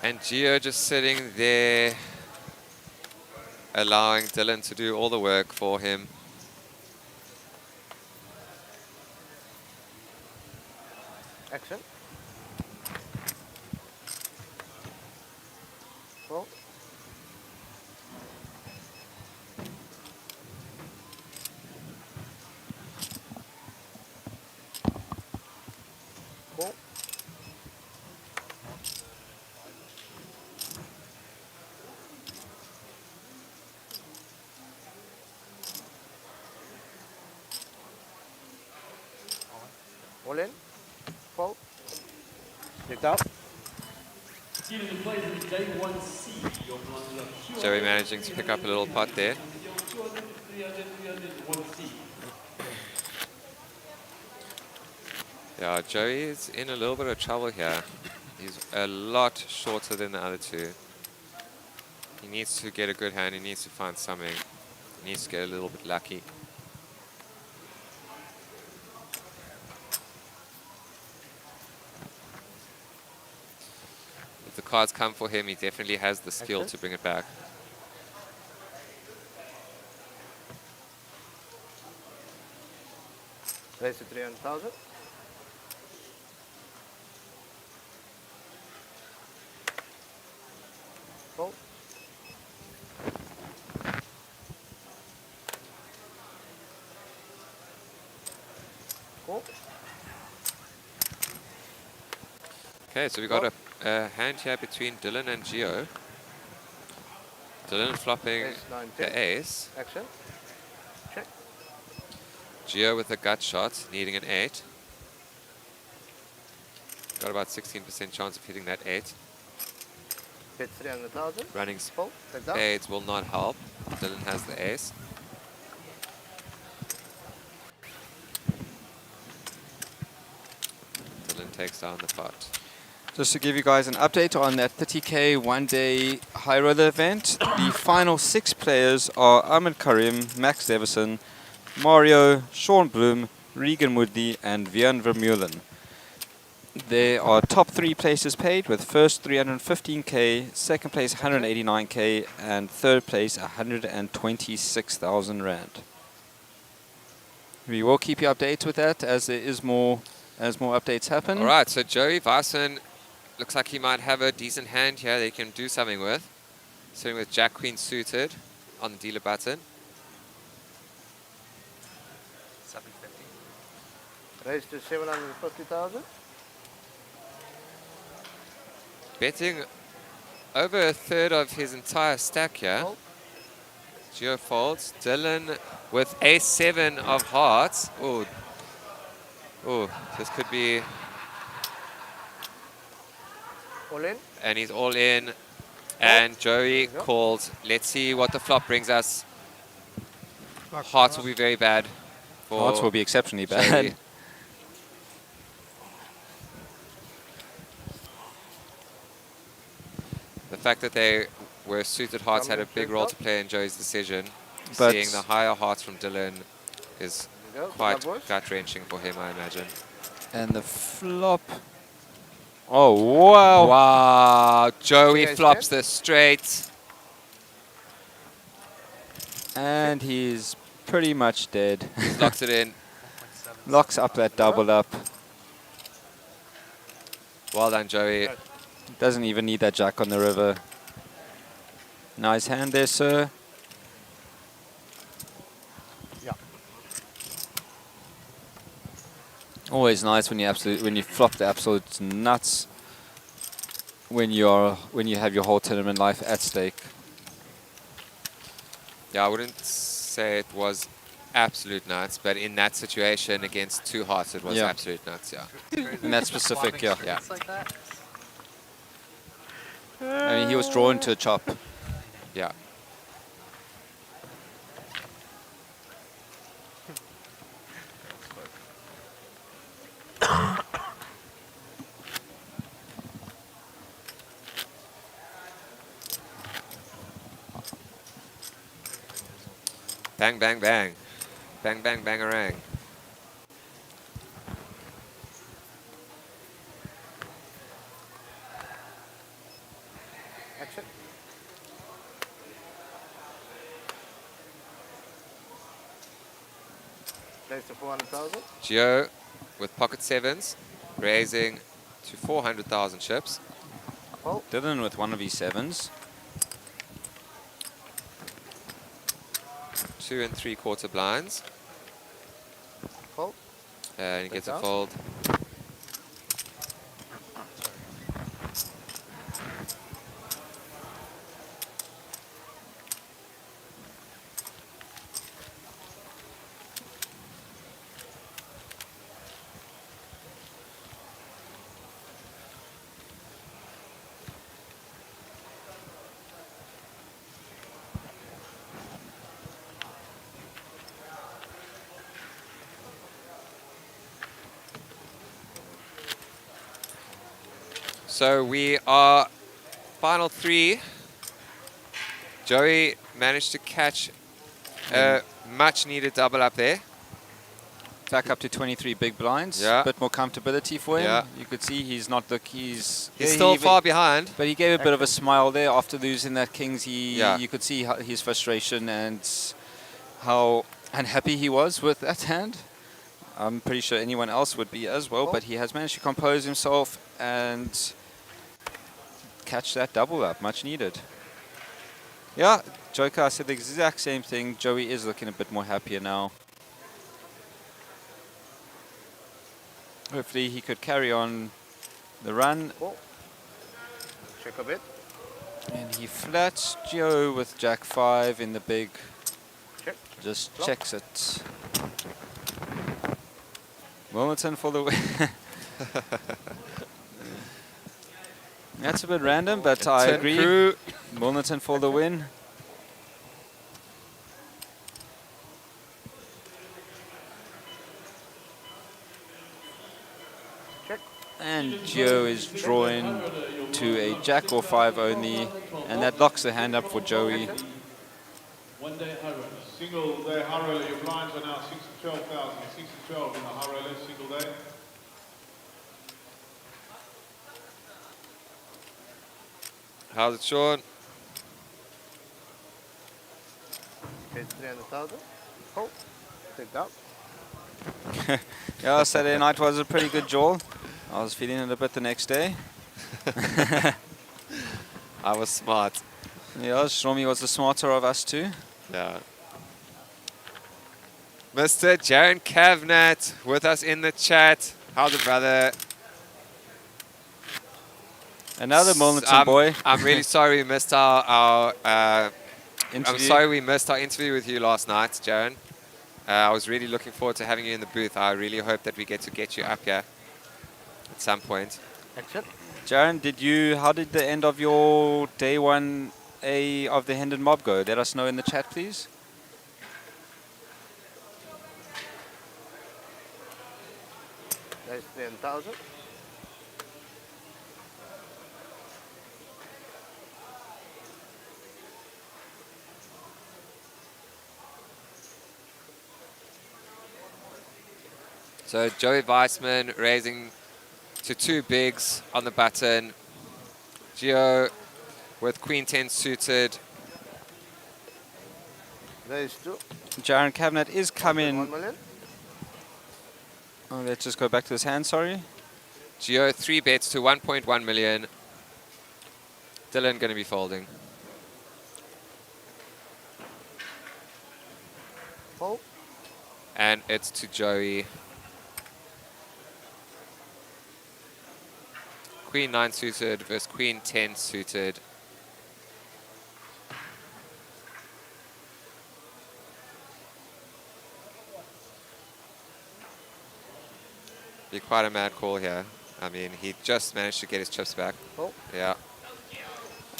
And Gio just sitting there, allowing Dylan to do all the work for him. Action. Fold. Fold. All in. Fold. Picked up. Joey managing to pick up a little pot there. Yeah, Joey is in a little bit of trouble here. He's a lot shorter than the other two. He needs to get a good hand. He needs to find something. He needs to get a little bit lucky. If the cards come for him, he definitely has the skill to bring it back. Raise to 300,000. Fold. Cool. Okay, so we got a hand here between Dylan and Gio. Dylan flopping Ace, 9, 10. the ace. Action. Check. Gio with a gut shot, needing an 8. Got about 16% chance of hitting that 8. Hit 300,000. Running Fold. Picked up. spades will not help. Dylan has the ace. Dylan takes down the pot. Just to give you guys an update on that 30k one-day high roller event, the final 6 players are Ahmed Karim, Max Davison, Mario, Sean Bloom, Regan Woodley, and Vian Vermeulen. There are top 3 places paid, with first 315k, second place 189k, and third place 126,000 rand. We will keep you updated with that as there is more updates happen. All right, so Joey Vassen looks like he might have a decent hand here that he can do something with. Sitting with Jack Queen suited on the dealer button. 750. Raise to 750,000. Betting over a third of his entire stack here. Fold. Gio folds. Dylan with a7 of hearts. Oh, this could be. All in. And he's all in. And Joey calls. Let's see what the flop brings us. Hearts will be very bad. Hearts will be exceptionally Joey. bad. The fact that they were suited hearts had a big role to play in Joey's decision. But seeing the higher hearts from Dylan is There you go. quite Good luck, boys. gut-wrenching for him, I imagine. And the flop Oh, wow. Wow, Joey guys flops dead? this straight. And he's pretty much dead. He's locked it in. Locks up that double up. Well done, Joey. Doesn't even need that jack on the river. Nice hand there, sir. Yeah. Always nice when you flop the absolute nuts. When you have your whole tournament life at stake. Yeah, I wouldn't say it was absolute nuts, but in that situation against two hearts, it was Yeah. absolute nuts, yeah. In that specific, yeah. Yeah. Like that. I mean, he was drawn to a chop. Yeah. Bang, bang, bang. Bang, bang, bangarang. Action. Place to 400,000. Gio with pocket sevens, raising to 400,000 chips. Dylan with one of his sevens. 2 3/4 blinds. Fold. And he gets a down. fold. So we are final three. Joey managed to catch a much needed double up there. Back up to 23 big blinds. Yeah. A bit more comfortability for him. Yeah. You could see he's not He's yeah, still he- far behind. But he gave a bit of a smile there after losing that kings. Yeah. You could see his frustration and how unhappy he was with that hand. I'm pretty sure anyone else would be as well, but he has managed to compose himself and catch that double up, much needed. Yeah, Joker, I said the exact same thing. Joey is looking a bit more happier now. Hopefully he could carry on the run. Check a bit. And he flats Joe with Jack 5 in the big. Check. Just Flop. checks it. Wilmington for the win. That's a bit random, but I Ten agree. crew. Wilmington for the win. Check. And Joe is drawing to a Jack or 5 only, and that locks the hand up for Joey. One day high roller. Single day high roller, your blinds are now 6 to 12,000. 6 to 12 in the high roller, single day. How's it, Sean? Place 300,000. Fold. Take down. Yeah, Saturday night was a pretty good draw. I was feeling it a bit the next day. I was smart. Yeah, Remy was the smarter of us two. Yeah. Mr. Jaron Cavnat with us in the chat. How's it, brother? Another Wilmington boy. I'm really sorry we missed our I'm Interview. sorry we missed our interview with you last night, Jaron. I was really looking forward to having you in the booth. I really hope that we get to get you up here at some point. Action. Jaron, how did the end of your day 1A of the Hendon Mob go? Let us know in the chat, please. Place 300,000. So Joey Weissman raising to 2 bigs on the button. Geo with Queen 10 suited. There is 2. Jaron Cabinet is 1 coming. million. Oh, let's just go back to this hand, sorry. Geo 3 bets to 1.1 million. Dylan going to be folding. Fold. And it's to Joey. Queen 9 suited versus Queen 10 suited. Be quite a mad call here. I mean, he just managed to get his chips back. Oh. Yeah.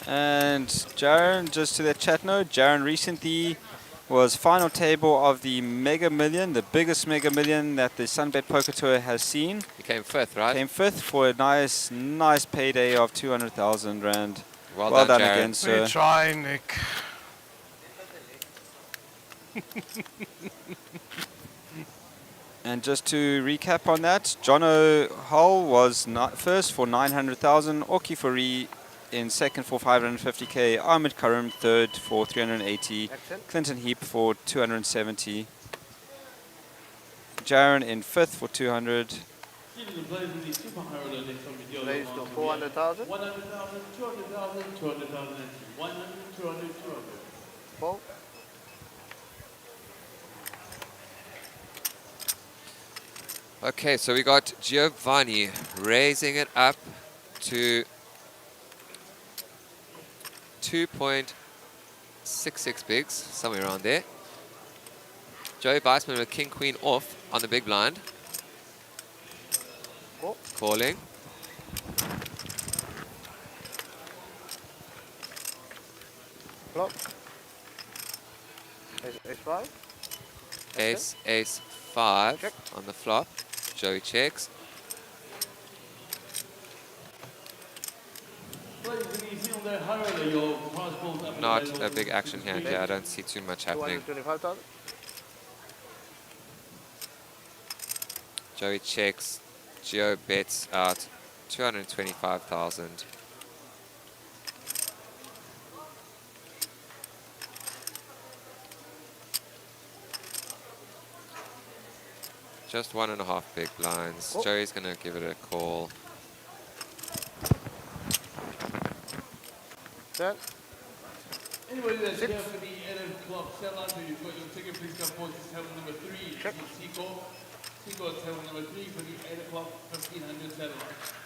And Jaron, just to that chat note, Jaron recently was final table of the Mega Million, the biggest Mega Million that the SunBet Poker Tour has seen. He came 5th, right? Came 5th for a nice payday of 200,000 Rand. Well done, Jaron. again, We sir. try, Nick. And just to recap on that, Jono Hull was first for 900,000, Orki Fari in second for 550k, Ahmed Karim third for 380, Excellent. Clinton Heap for 270, Jaron in fifth for 200, Raise to 400,000. 100,000, 200,000, 200,000, 100, 200, 200. Fold. Okay, so we got Giovanni raising it up to 2.66 bigs, somewhere around there. Joey Weissman with King Queen off on the big blind. Call. Calling. Flop. Ace 5. Ace, ace, 5 Check. on the flop. Joey checks. Not a big action hand here. I don't see too much happening. 225,000. Joey checks. Geo bets out 225,000. Just 1.5 big blinds. Oh. Joey's gonna give it a call. 10. Anybody that's here for the 8 o'clock sellout, who you've got your ticket, please come forward to table number 3. Check. Tico. Tico at table number 3 for the 8 o'clock 1500 sellout.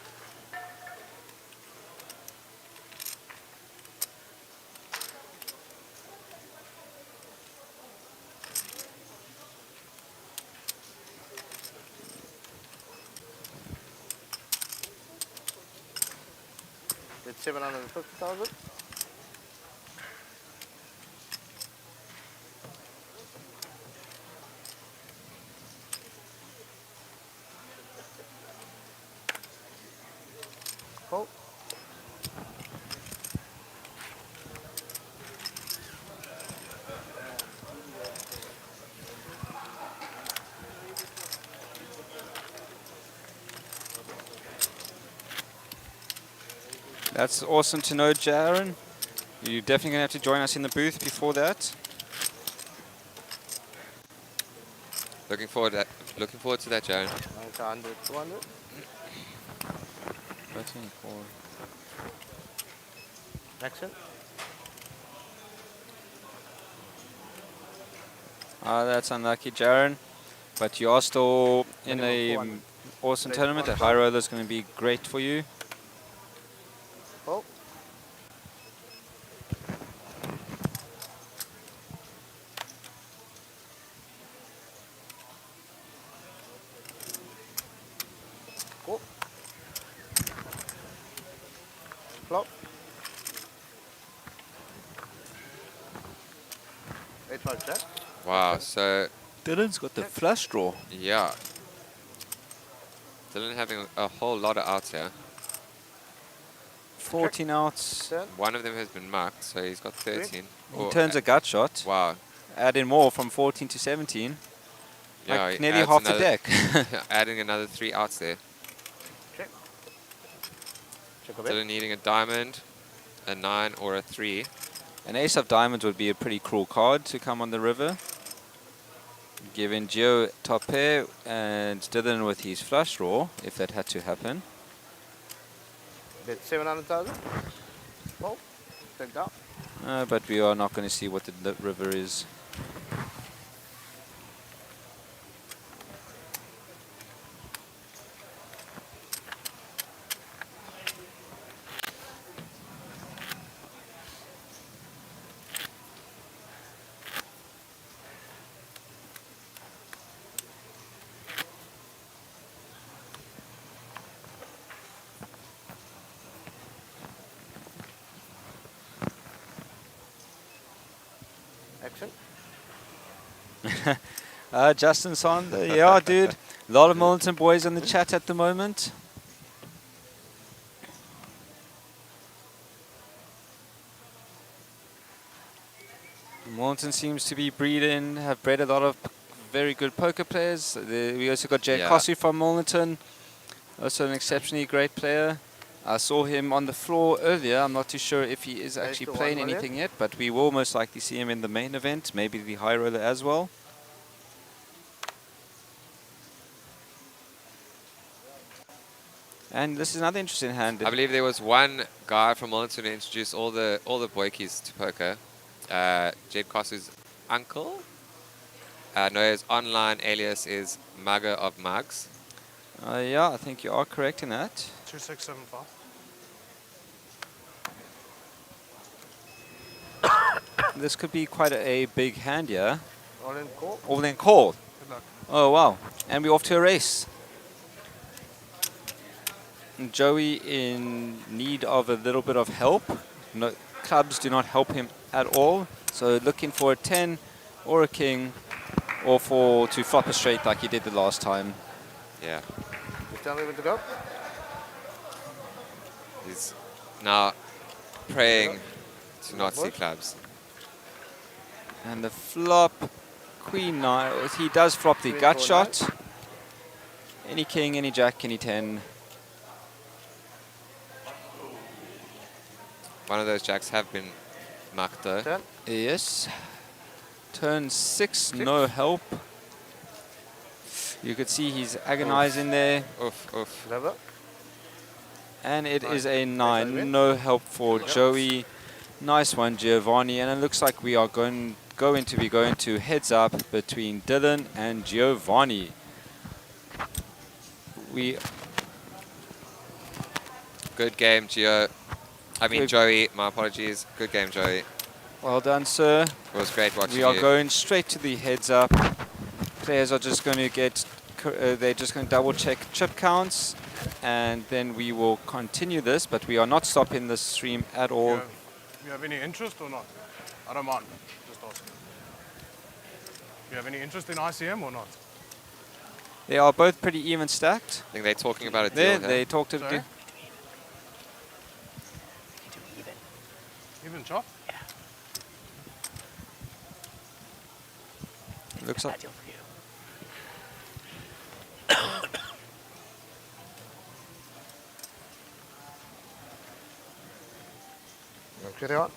It's 750,000. Fold. That's awesome to know, Jaron. You're definitely going to have to join us in the booth before that. Looking forward to that, Jaron. 900, 200. 13, 4. Action. That's unlucky, Jaron. But you are still in a awesome tournament. That high roller is going to be great for you. Oh. Cool. Flop. 8-5 check. Wow, so Dylan's got the flush draw. yeah. Dylan having a whole lot of outs here. 14 outs. 10. One of them has been marked, so he's got 13. He turns a gut shot. Wow. Add in more from 14 to 17. Yeah, Like he nearly adds half the another- deck. adding another 3 outs there. Check. Take a bet. Dylan needing a diamond, a 9 or a 3. An ace of diamonds would be a pretty cruel card to come on the river. Giving Gio top pair and Dylan with his flush draw, if that had to happen. Bet 700,000. Well, take that. But we are not going to see what the river is. Action. Justin Son, yeah, dude. A lot of Millington boys in the chat at the moment. Millington seems to be breeding, have bred a lot of very good poker players. We also got Jay Kosu from Millington, also an exceptionally great player. I saw him on the floor earlier. I'm not too sure if he is actually playing anything yet, but we will most likely see him in the main event, maybe the high roller as well. And this is another interesting hand. I believe there was one guy from Millington who introduced all the boykies to poker. Jade Kosu's uncle. No, his online alias is Mugger of Mugs. Yeah, I think you are correct in that. 2675. This could be quite a big hand, yeah. All in call. All in call. Good luck. Oh, wow. And we're off to a race. And Joey in need of a little bit of help. No, clubs do not help him at all. So looking for a 10 or a king or to flop a straight like he did the last time. Yeah. Just tell me when to go. He's now praying to not see clubs. And the flop, queen 9. He does flop the gut shot. Any king, any jack, any 10. One of those jacks have been mucked though. 10. Yes. Turn 6, no help. You could see he's agonizing there. Oof, oof. Never. And it is a 9, no help for Joey. Nice one, Giovanni. And it looks like we are going to heads up between Dylan and Giovanni. Good game, Gio. I mean, Joey, my apologies. Good game, Joey. Well done, sir. It was great watching We are going straight to the heads up. Players are just going to they're just going to double check chip counts, and then we will continue this, but we are not stopping the stream at all. You have any interest or not? I don't mind. Just ask. You have any interest in ICM or not? They are both pretty even stacked. I think they're talking about a There, deal. they talked Sorry? to. Even chop? Looks like. Carry on.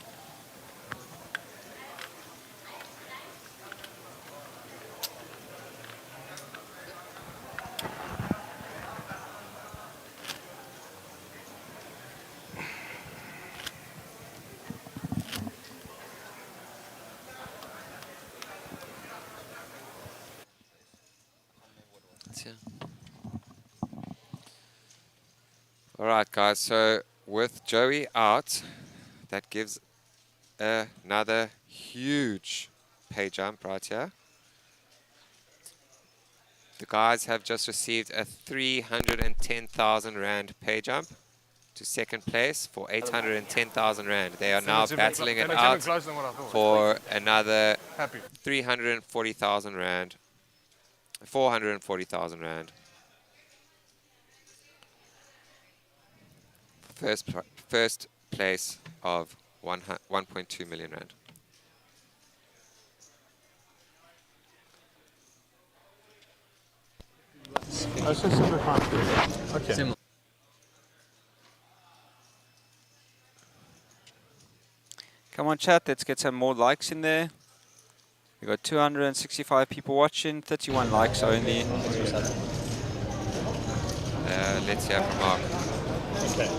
All right, guys. So with Joey out, that gives another huge pay jump right here. The guys have just received a 310,000 Rand pay jump to second place for 810,000 Rand. They are now battling it out for another 340,000 Rand, 440,000 Rand. First place of 1.2 million Rand. Okay. Come on, chat. Let's get some more likes in there. We got 265 people watching, 31 likes only. Let's hear from Mark. Okay.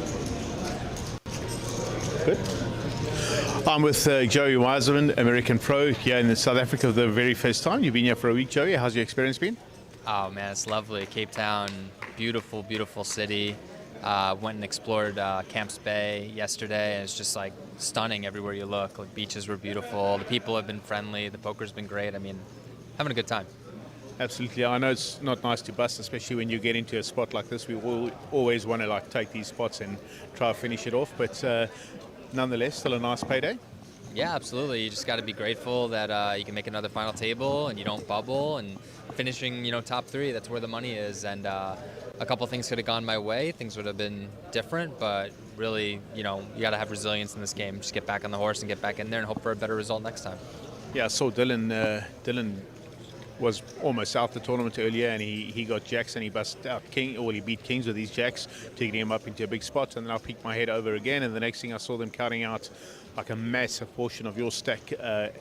Good. I'm with Joey Wiseman, American pro here in South Africa for the very first time. You've been here for a week, Joey. How's your experience been? Oh man, it's lovely. Cape Town, beautiful, beautiful city. Went and explored Camps Bay yesterday, and it's just like stunning everywhere you look. Like, beaches were beautiful. The people have been friendly. The poker's been great. I mean, having a good time. Absolutely. I know it's not nice to bust, especially when you get into a spot like this. We always want to like take these spots and try to finish it off, but nonetheless, still a nice payday. Yeah, absolutely. You just got to be grateful that you can make another final table and you don't bubble, and finishing, top 3. That's where the money is. And a couple things could have gone my way. Things would have been different, but really, you got to have resilience in this game. Just get back on the horse and get back in there and hope for a better result next time. Yeah, I saw Dylan. Dylan was almost out the tournament earlier, and he got jacks and he busted out he beat kings with these jacks, taking him up into a big spot. And then I peeked my head over again, and the next thing I saw them counting out like a massive portion of your stack,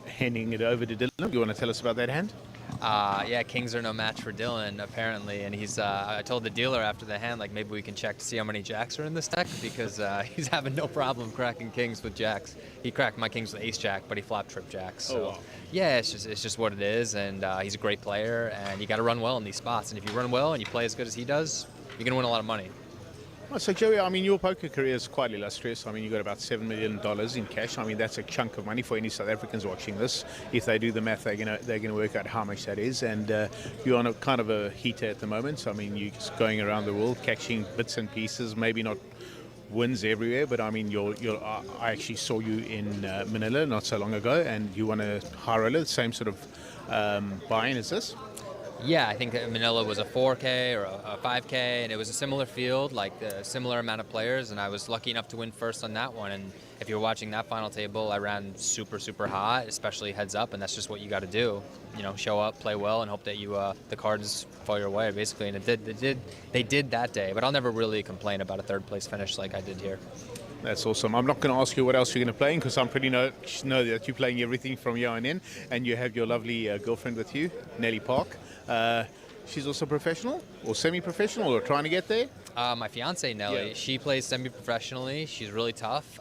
handing it over to Dylan. You want to tell us about that hand? Yeah, kings are no match for Dylan, apparently. And he's, I told the dealer after the hand, like, maybe we can check to see how many jacks are in this deck, because he's having no problem cracking kings with jacks. He cracked my kings with ace jack, but he flop trip jacks. So, wow. Yeah, it's just what it is. And he's a great player, and you got to run well in these spots. And if you run well and you play as good as he does, you're going to win a lot of money. Well, so Joey, I mean, your poker career is quite illustrious. I mean, you got about $7 million in cash. I mean, that's a chunk of money for any South Africans watching this. If they do the math, they're gonna work out how much that is. And you're on a kind of a heater at the moment. So, I mean, you're just going around the world, catching bits and pieces. Maybe not wins everywhere, but I mean, I actually saw you in Manila not so long ago, and you won a high roller, the same sort of buy-in as this. Yeah, I think Manila was a 4K or a 5K, and it was a similar field, like a similar amount of players, and I was lucky enough to win first on that one. And if you're watching that final table, I ran super, super hot, especially heads up, and that's just what you got to do. Show up, play well, and hope that the cards fall your way, basically. And they did that day, but I'll never really complain about a third place finish like I did here. That's awesome. I'm not going to ask you what else you're going to play, because I'm pretty know that you're playing everything from here on in, and you have your lovely girlfriend with you, Nelly Park. She's also professional or semi-professional or trying to get there? My fiance Nelly, Yeah. She plays semi-professionally. She's really tough.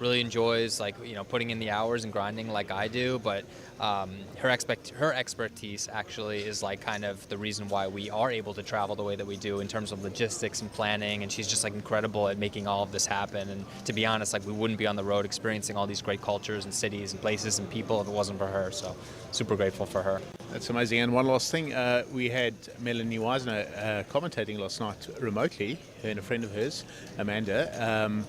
Really enjoys putting in the hours and grinding like I do. But her expertise actually is like kind of the reason why we are able to travel the way that we do in terms of logistics and planning. And she's just like incredible at making all of this happen. And to be honest, like we wouldn't be on the road experiencing all these great cultures and cities and places and people if it wasn't for her. So super grateful for her. That's amazing. And one last thing, we had Melanie Wisner commentating last night remotely, her and a friend of hers, Amanda.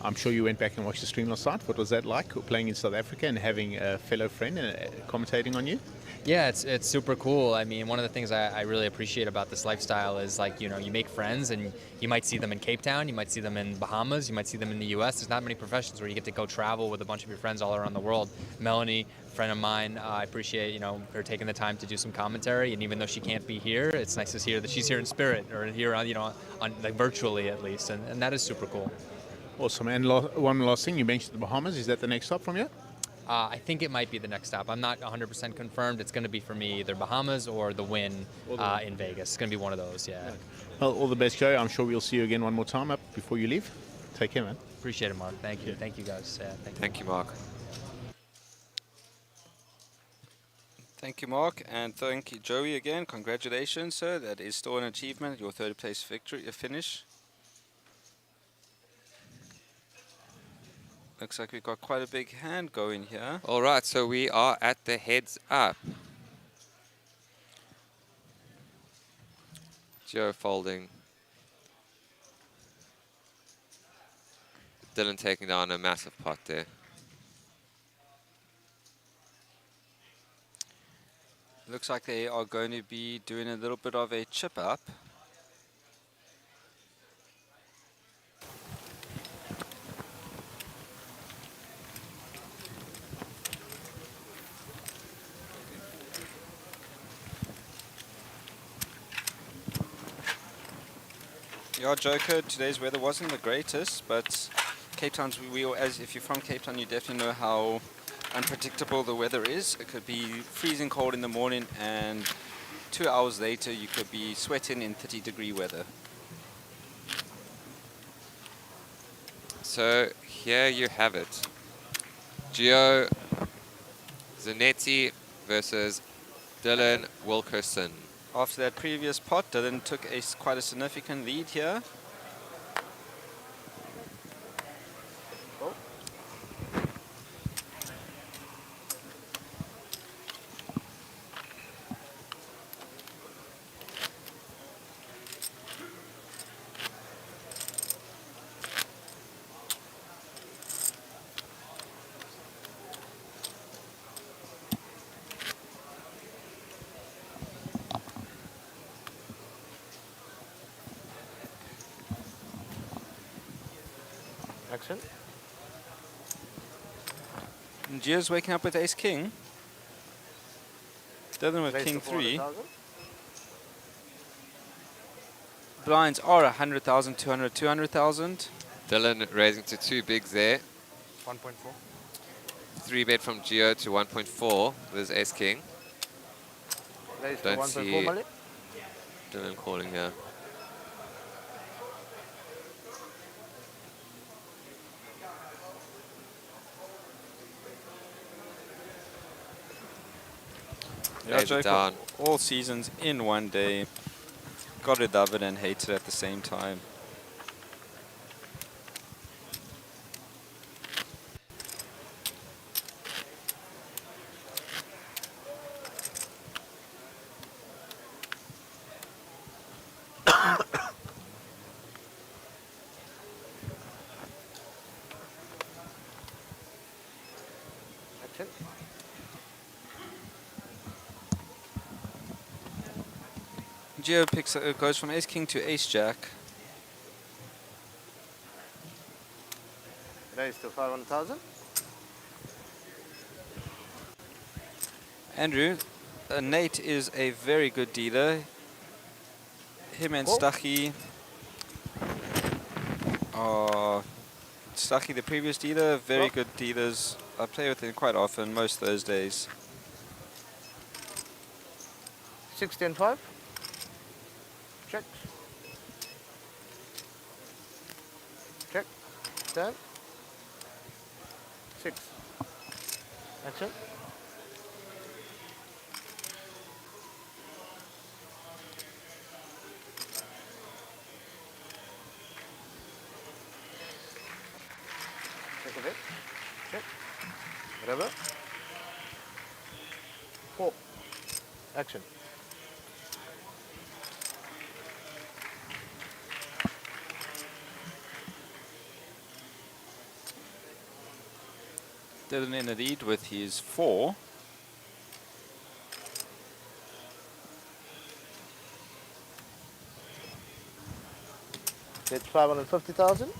I'm sure you went back and watched the stream last night. What was that like, playing in South Africa and having a fellow friend commentating on you? Yeah, it's super cool. I mean, one of the things I really appreciate about this lifestyle is you make friends, and you might see them in Cape Town, you might see them in Bahamas, you might see them in the US. There's not many professions where you get to go travel with a bunch of your friends all around the world. Melanie, a friend of mine, I appreciate her taking the time to do some commentary, and even though she can't be here, it's nice to hear that she's here in spirit, or here on on like virtually at least, and that is super cool. Awesome. And one last thing, you mentioned the Bahamas. Is that the next stop from you? I think it might be the next stop. I'm not 100% confirmed. It's going to be for me either Bahamas or the Win in Vegas. It's going to be one of those, yeah. Well, all the best, Joe. I'm sure we'll see you again one more time up before you leave. Take care, man. Appreciate it, Mark. Thank you. Thank you, guys. Yeah, Thank you, Mark. Thank you, Mark, and thank you, Joey, again. Congratulations, sir. That is still an achievement, your third place finish. Looks like we've got quite a big hand going here. All right, so we are at the heads up. Joe folding. Dylan taking down a massive pot there. Looks like they are going to be doing a little bit of a chip up. Yeah, Joker, today's weather wasn't the greatest, but Cape Town's, as if you're from Cape Town, you definitely know how unpredictable the weather is. It could be freezing cold in the morning, and 2 hours later you could be sweating in 30-degree weather. So here you have it. Gio Zanetti versus Dylan Wilkerson. After that previous pot, Dylan took quite a significant lead here. Action. And Gio's waking up with ace king. Dylan with Raise king to 3. 400,000. Blinds are 100,000, 200, 200,000. Dylan raising to 2 bigs there. 1.4. 3-bet from Gio to 1.4 with his ace king. Raise to Don't 1.4 see million. Dylan calling here. Yeah, Lays it Joke, down. all seasons in one day. Gotta love it and hate it at the same time. Action. Gio goes from ace king to ace jack. Raise to 500,000. Andrew, Nate is a very good dealer. Him and Oh. Stachy are Stachy, the previous dealer, very Oh. good dealers. I play with him quite often, most Thursdays. 16 5. Check. Check. 10. 6. Action. Check a bit. Check. River. 4. Action. Dylan in the lead with his 4. It's 550,000.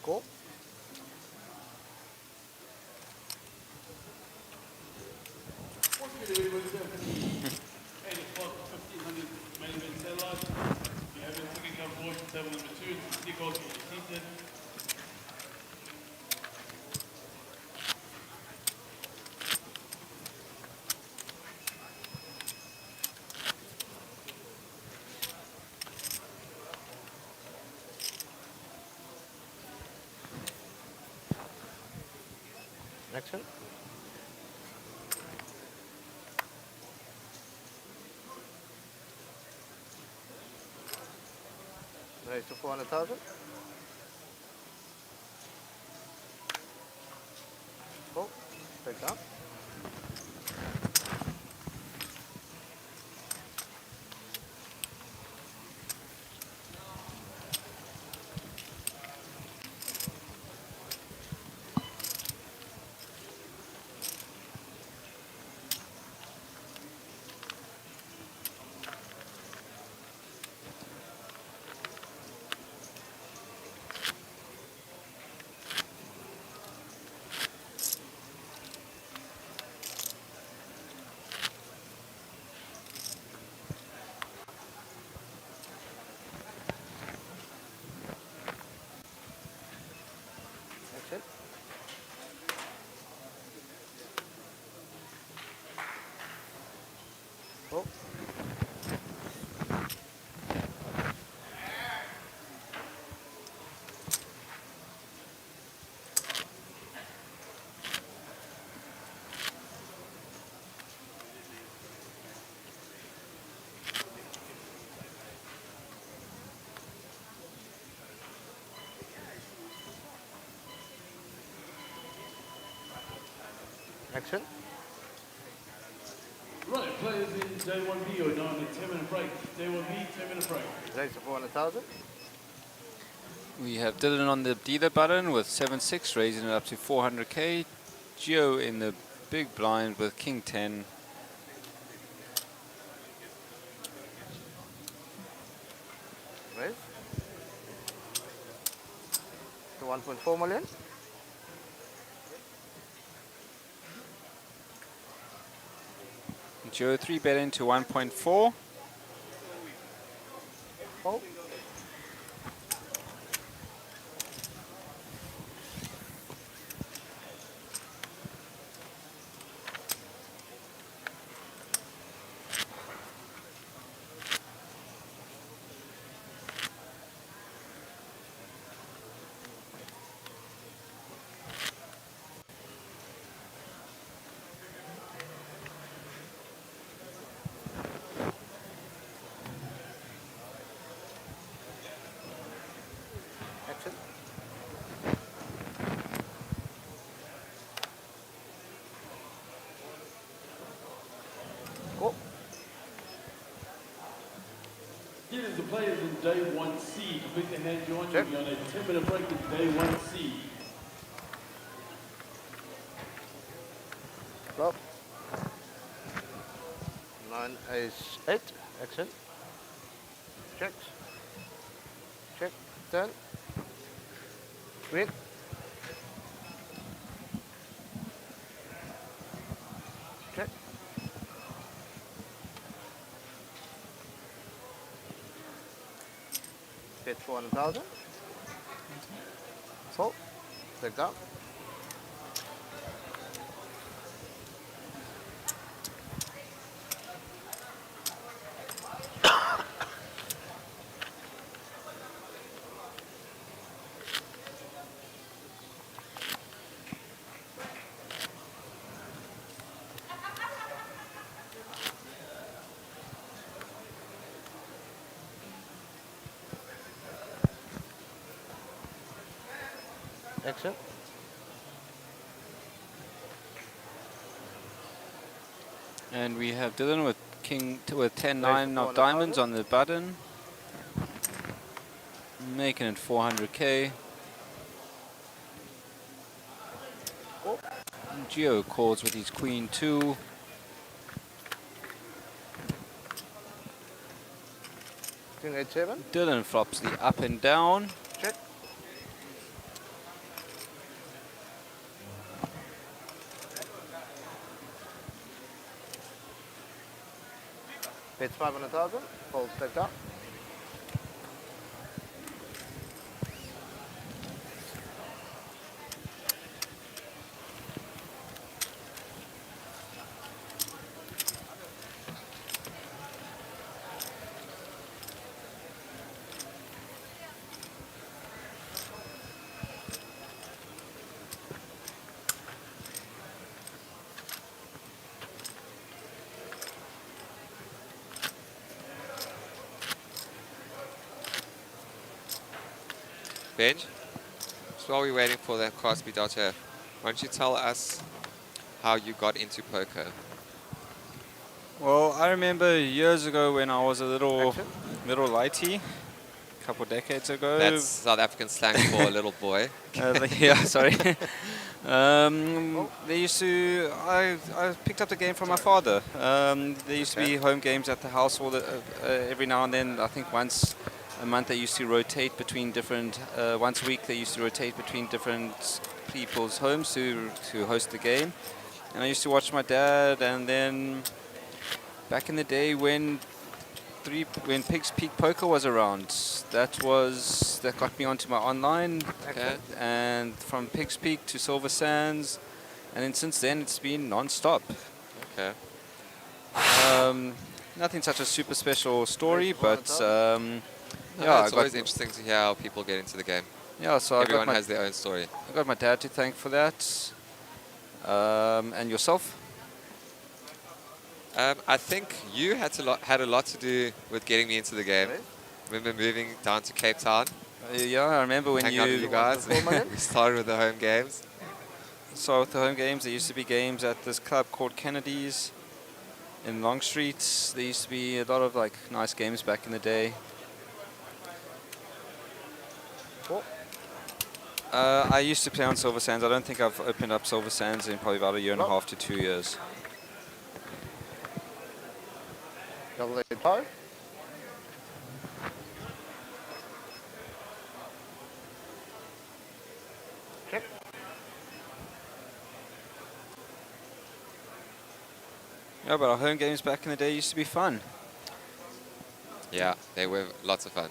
Go. Action. Raise to 400,000. Go. Take down. Action. Right, players in day 1B are now on a 10-minute break. Day 1B, 10-minute break. Raise to 400,000. We have Dylan on the dealer button with 7-6, raising it up to 400k. Gio in the big blind with King 10. Raise. To 1.4 million. Gio 3-bet into 1.4. Fold. Action. Go. Here is the players in day 1C. Complete the hand join. You'll Check. be on a 10-minute break in day 1C. Flop. 9 ace 8. Action. Checks. Check. 10. Queen. Check. Bet 400,000. Fold. Take down. Action. And we have Dylan with with 10-9 of 400,000. diamonds on the button. Making it 400k. Oh. And Gio calls with his queen 2. King 8-7. Dylan flops the up and down. Check. Bets 500,000. Fold. Take down. Benj, so while we're waiting for that card to be dealt here, why don't you tell us how you got into poker? Well, I remember years ago when I was a little Action. lighty, a couple decades ago. That's South African slang for a little boy. Yeah, sorry. They used to. I picked up the game from my father. There used to be home games at the house every now and then. I think once a month they used to rotate between different. Once a week they used to rotate between different people's homes to host the game. And I used to watch my dad. And then back in the day when Pigs Peak Poker was around, that got me onto my online. Okay. And from Pigs Peak to Silver Sands, and then since then it's been non-stop. Okay. Nothing such a super special story, but Yeah, it's always interesting to hear how people get into the game. Yeah, so Everyone has their own story. I got my dad to thank for that. And yourself? I think you had a lot to do with getting me into the game. Remember moving down to Cape Town? Yeah, I remember when hang out with you guys. We started with the home games. So with the home games, there used to be games at this club called Kennedy's in Long Street. There used to be a lot of like nice games back in the day. I used to play on Silver Sands. I don't think I've opened up Silver Sands in probably about a year and a half to 2 years. Double 8-5. Check. Yeah, but our home games back in the day used to be fun. Yeah, they were lots of fun.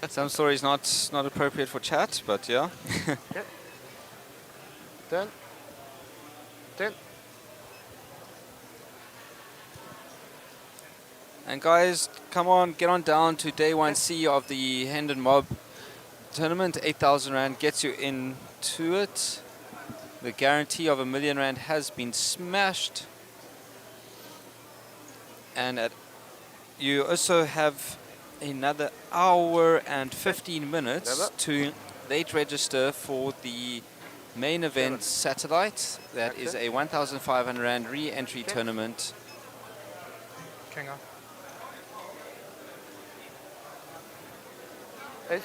Some stories not appropriate for chat, but yeah. Check. 10. 10. And guys, come on, get on down to day 1C of the Hendon Mob tournament. 8,000 Rand gets you into it. The guarantee of R1 million has been smashed. And you also have another hour and 15 minutes to late register for the main event satellite. That is a 1,500 Rand re-entry tournament. King up. Ace.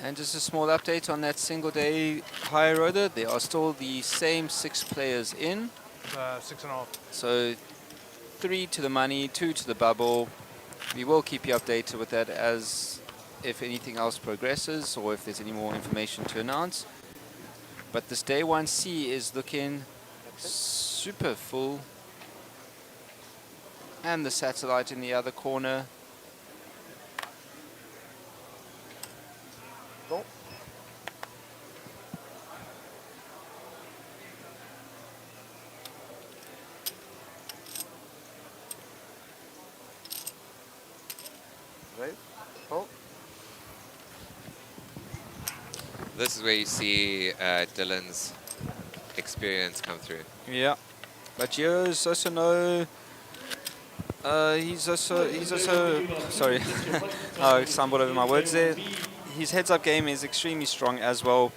And just a small update on that single day high roller. There are still the same 6 players in. 6.5. So 3 to the money, 2 to the bubble. We will keep you updated with that as if anything else progresses or if there's any more information to announce. But this day 1C is looking super full. And the satellite in the other corner. Go. Right. Oh. This is where you see Dylan's experience come through. Yeah. But Gio's also he's also sorry. I stumbled over my words there. His heads-up game is extremely strong as well.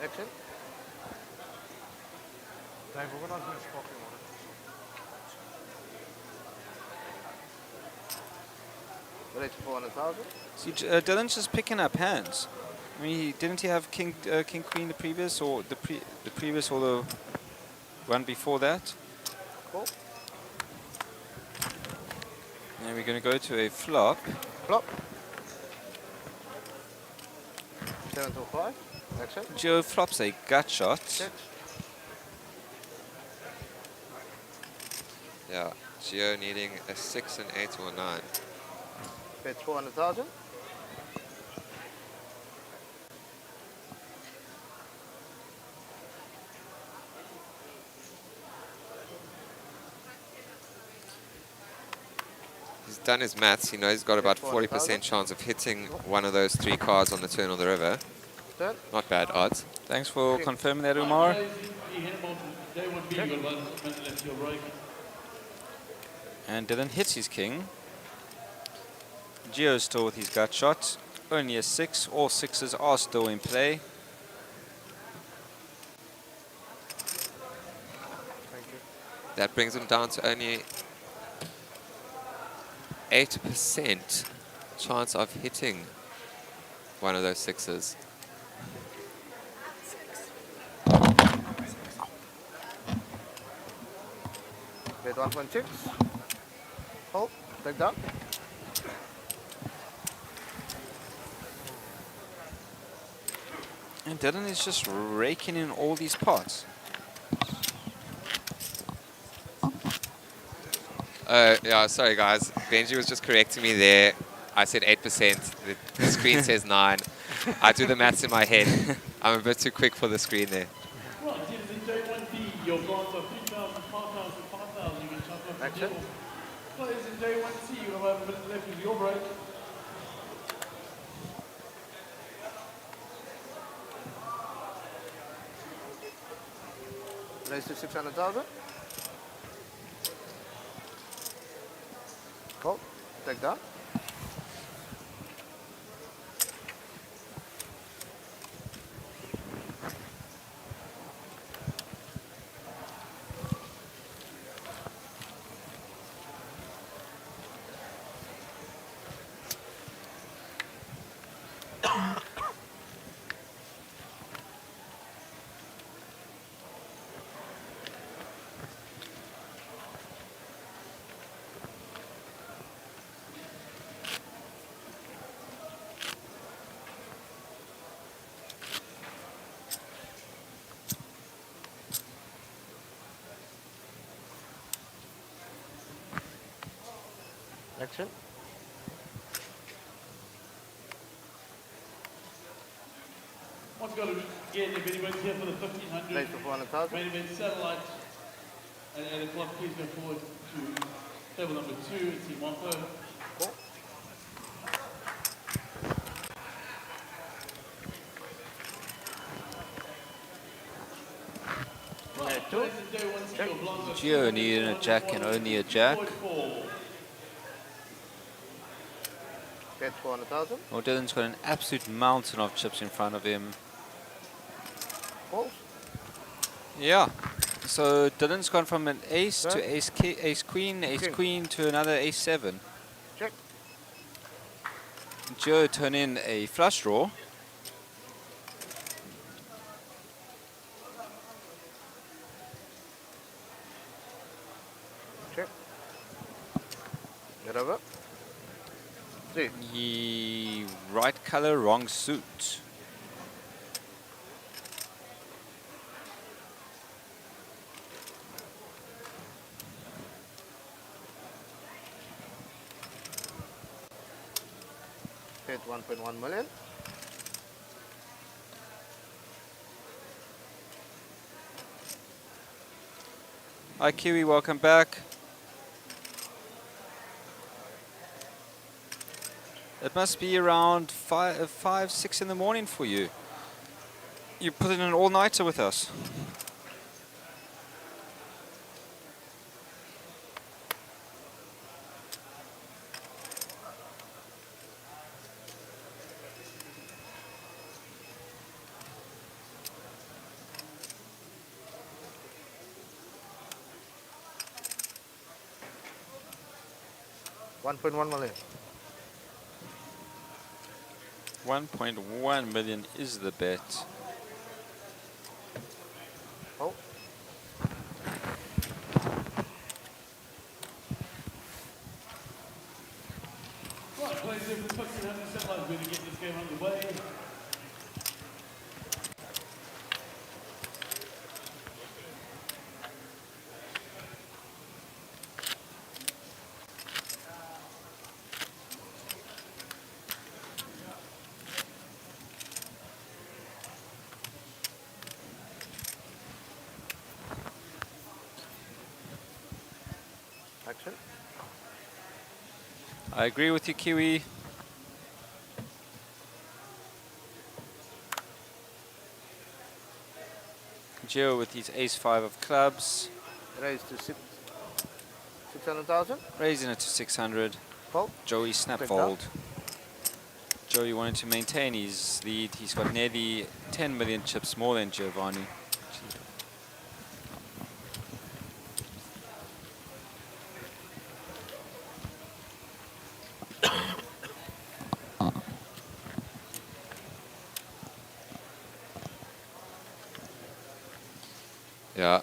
Action. Dave, what was my sparkling water? Ready for 400,000. See, Dylan's just picking up hands. I mean, didn't he have King Queen the previous, or the previous, or the one before that? Cool. And we're going to go to a flop. Flop. 7 to 5. Action. Gio flops a gut shot. Check. Yeah, Gio needing a 6, an 8, or a 9. Bet 400,000. He's done his maths. He knows he's got about 40% chance of hitting one of those 3 cards on the turn of the river. Turn. Not bad odds. Thanks for confirming that, Umar. Day 1B, you'll run left your right. And Dylan hits his king. Gio's still with his gut shot. Only a 6. All 6s are still in play. That brings him down to only 8% chance of hitting one of those 6s. Bet 1.6. Hold. Take down. And Dylan is just raking in all these pots. Yeah, sorry guys. Benji was just correcting me there. I said 8%. The screen says 9. I do the maths in my head. I'm a bit too quick for the screen there. Right, James, in J1D, your blinds are 3,000, 5,000, 5,000. You can chuck up the Action. deal. Players in J1C, you have about a minute left with your break. Raise to 600,000. Cool. Take that. Action. What's got to get if anyone's here for the 1,500 Raise to 400,000. main event satellite, and the clock please go forward to table number 2 and see Monko. Cool. Right, players in J1C, your blinds are Gio needed a jack and only a jack. 4.4. Bet 400,000. Well, Dylan's got an absolute mountain of chips in front of him. Calls. Yeah. So Dylan's gone from an ace Right. to ace queen, ace King. queen to another ace 7. Check. Gio turn in a flush draw. Check. Get over. See. He right color, wrong suit. Bet 1.1 million. Hi Kiwi, welcome back. It must be around 5, 6 in the morning for you. You put in an all-nighter with us. $1.1 million. 1.1 million is the bet. Oh. Right, players here for the 1,500 satellites, we're going to get this game underway. Action. I agree with you, Kiwi. Gio with his ace-5 of clubs, Raise to 600,000. raising it to 600. Fold. Joey snap Pick fold. Joey wanted to maintain his lead. He's got nearly 10 million chips more than Giovanni. Yeah,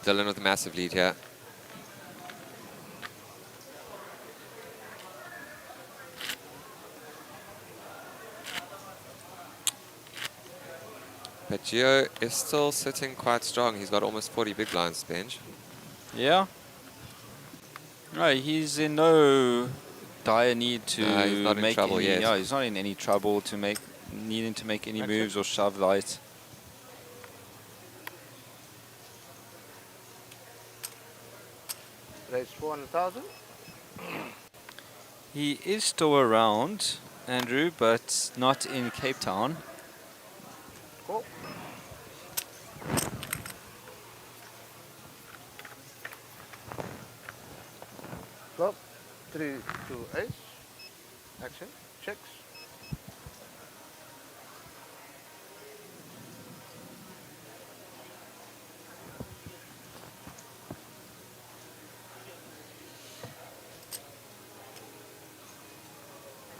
Dylan with a massive lead here. But Gio is still sitting quite strong. He's got almost 40 big blinds bench. Yeah. No, he's in no dire need to No, he's not in make trouble any, yet. Yeah, he's not in any trouble to make needing to make any Action. moves or shove light. Raise 400,000. He is still around, Andrew, but not in Cape Town. Go. Flop. 3, 2, ace. Action. Checks.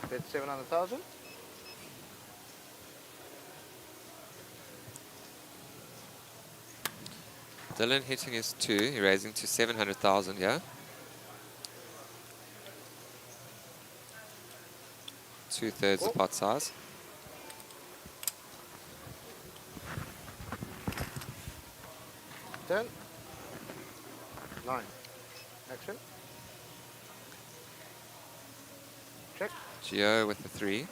Bet 700,000. Dylan hitting his 2, he's raising to 700,000, yeah? 2/3 the pot size. Ten. 9. Action. Check. Geo with the 3.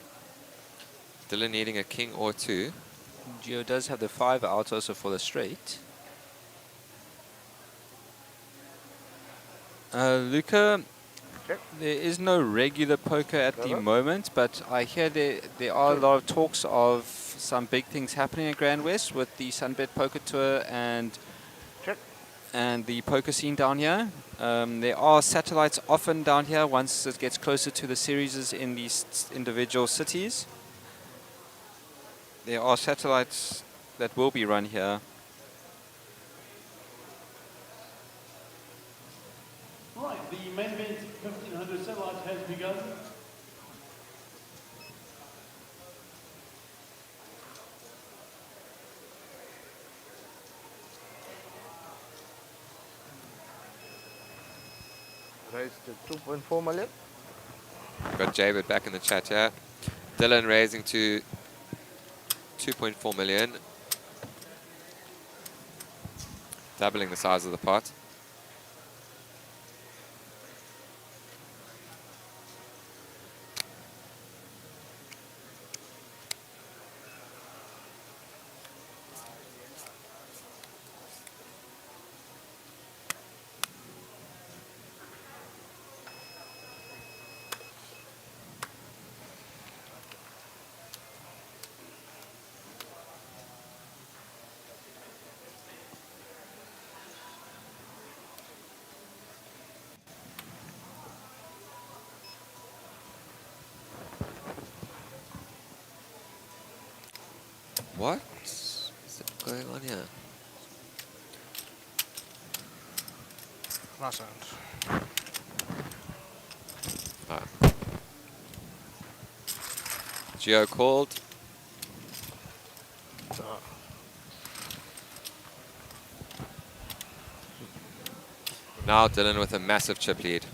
Dylan needing a king or 2. Gio does have the 5 out also for the straight. Luca, Check. there is no regular poker at the Brother. moment, but I hear there are a lot of talks of some big things happening at GrandWest with the SunBet Poker Tour Check. and the poker scene down here. There are satellites often down here once it gets closer to the series in these individual cities. There are satellites that will be run here. Right, the main event 1500 satellites has begun. Raise to 2.4 million. Got Javid back in the chat, yeah? Dylan raising to 2.4 million. Doubling the size of the pot. What is going on here? Nice hand. Ah. Geo called. Now Dylan with a massive chip lead.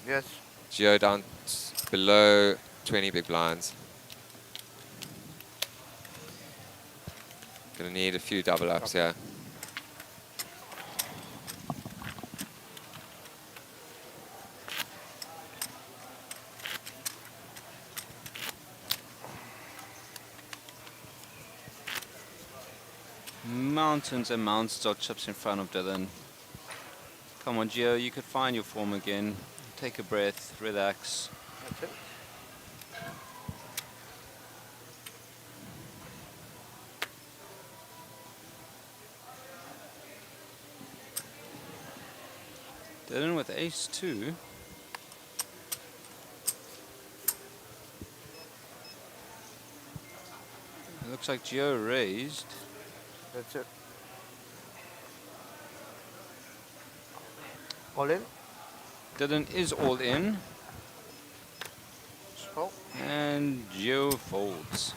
Yes. Geo down below 20 big blinds. Gonna need a few double ups here. Mountains and mountains of chips in front of Dylan. Come on, Gio, you could find your form again. Take a breath, relax. That's it. Dylan with ace 2. It looks like Gio raised. That's it. All in. Dylan is all in. Oh. And Gio folds.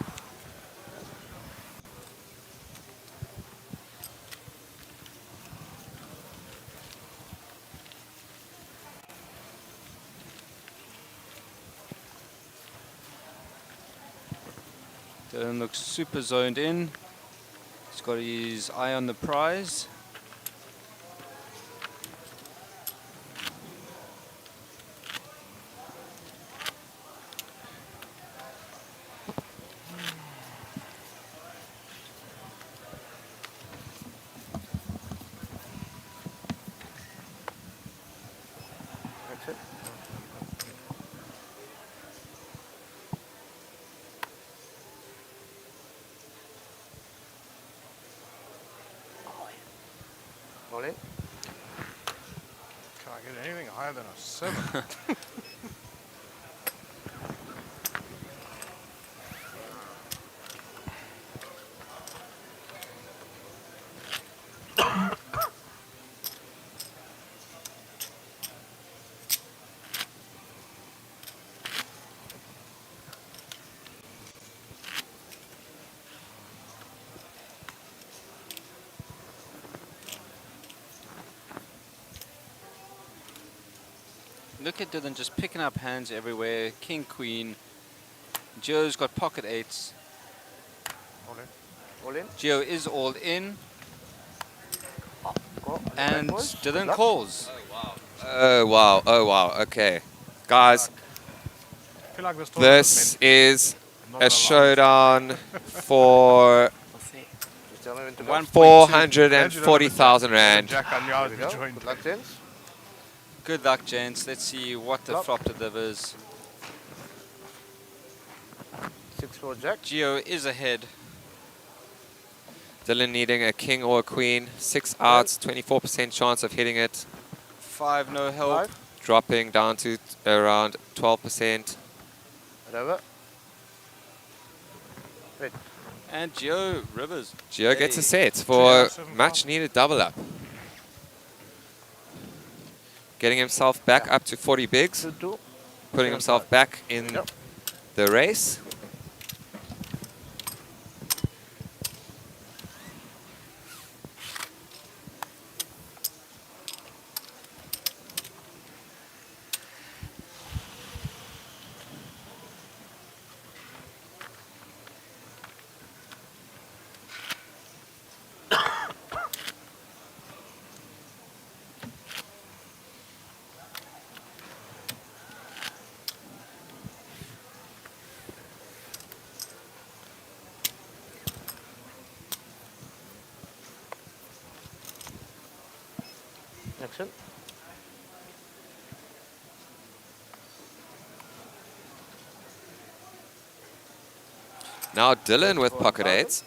Dylan looks super zoned in. He's got his eye on the prize. All in. Can I get anything higher than a 7? Look at Dylan just picking up hands everywhere. King, queen. Gio's got pocket eights. All in. All in. Gio is all in. Go. And Back boys. Dylan Luck. calls. Oh, wow. Oh, wow. Okay. Guys, I feel like this tournament this is not a gonna lie. showdown for Just tell me when to go. 1.2. 440,000 rand. Jack, I knew I Here would we be go. joined. Good luck, gents. Good luck, gents. Let's see what the Flop. flop delivers. 6-4 Jack. Gio is ahead. Dylan needing a king or a queen. 6 outs, 24% chance of hitting it. 5, no help. 5. Dropping down to around 12%. Whatever. Red. And Gio rivers. Gio gets a Hey. set for 7-5. much needed double up. Getting himself back up to 40 bigs. 2-2. Putting himself back in Yep. the race. Action. Now Dylan with pocket 4,000. eights.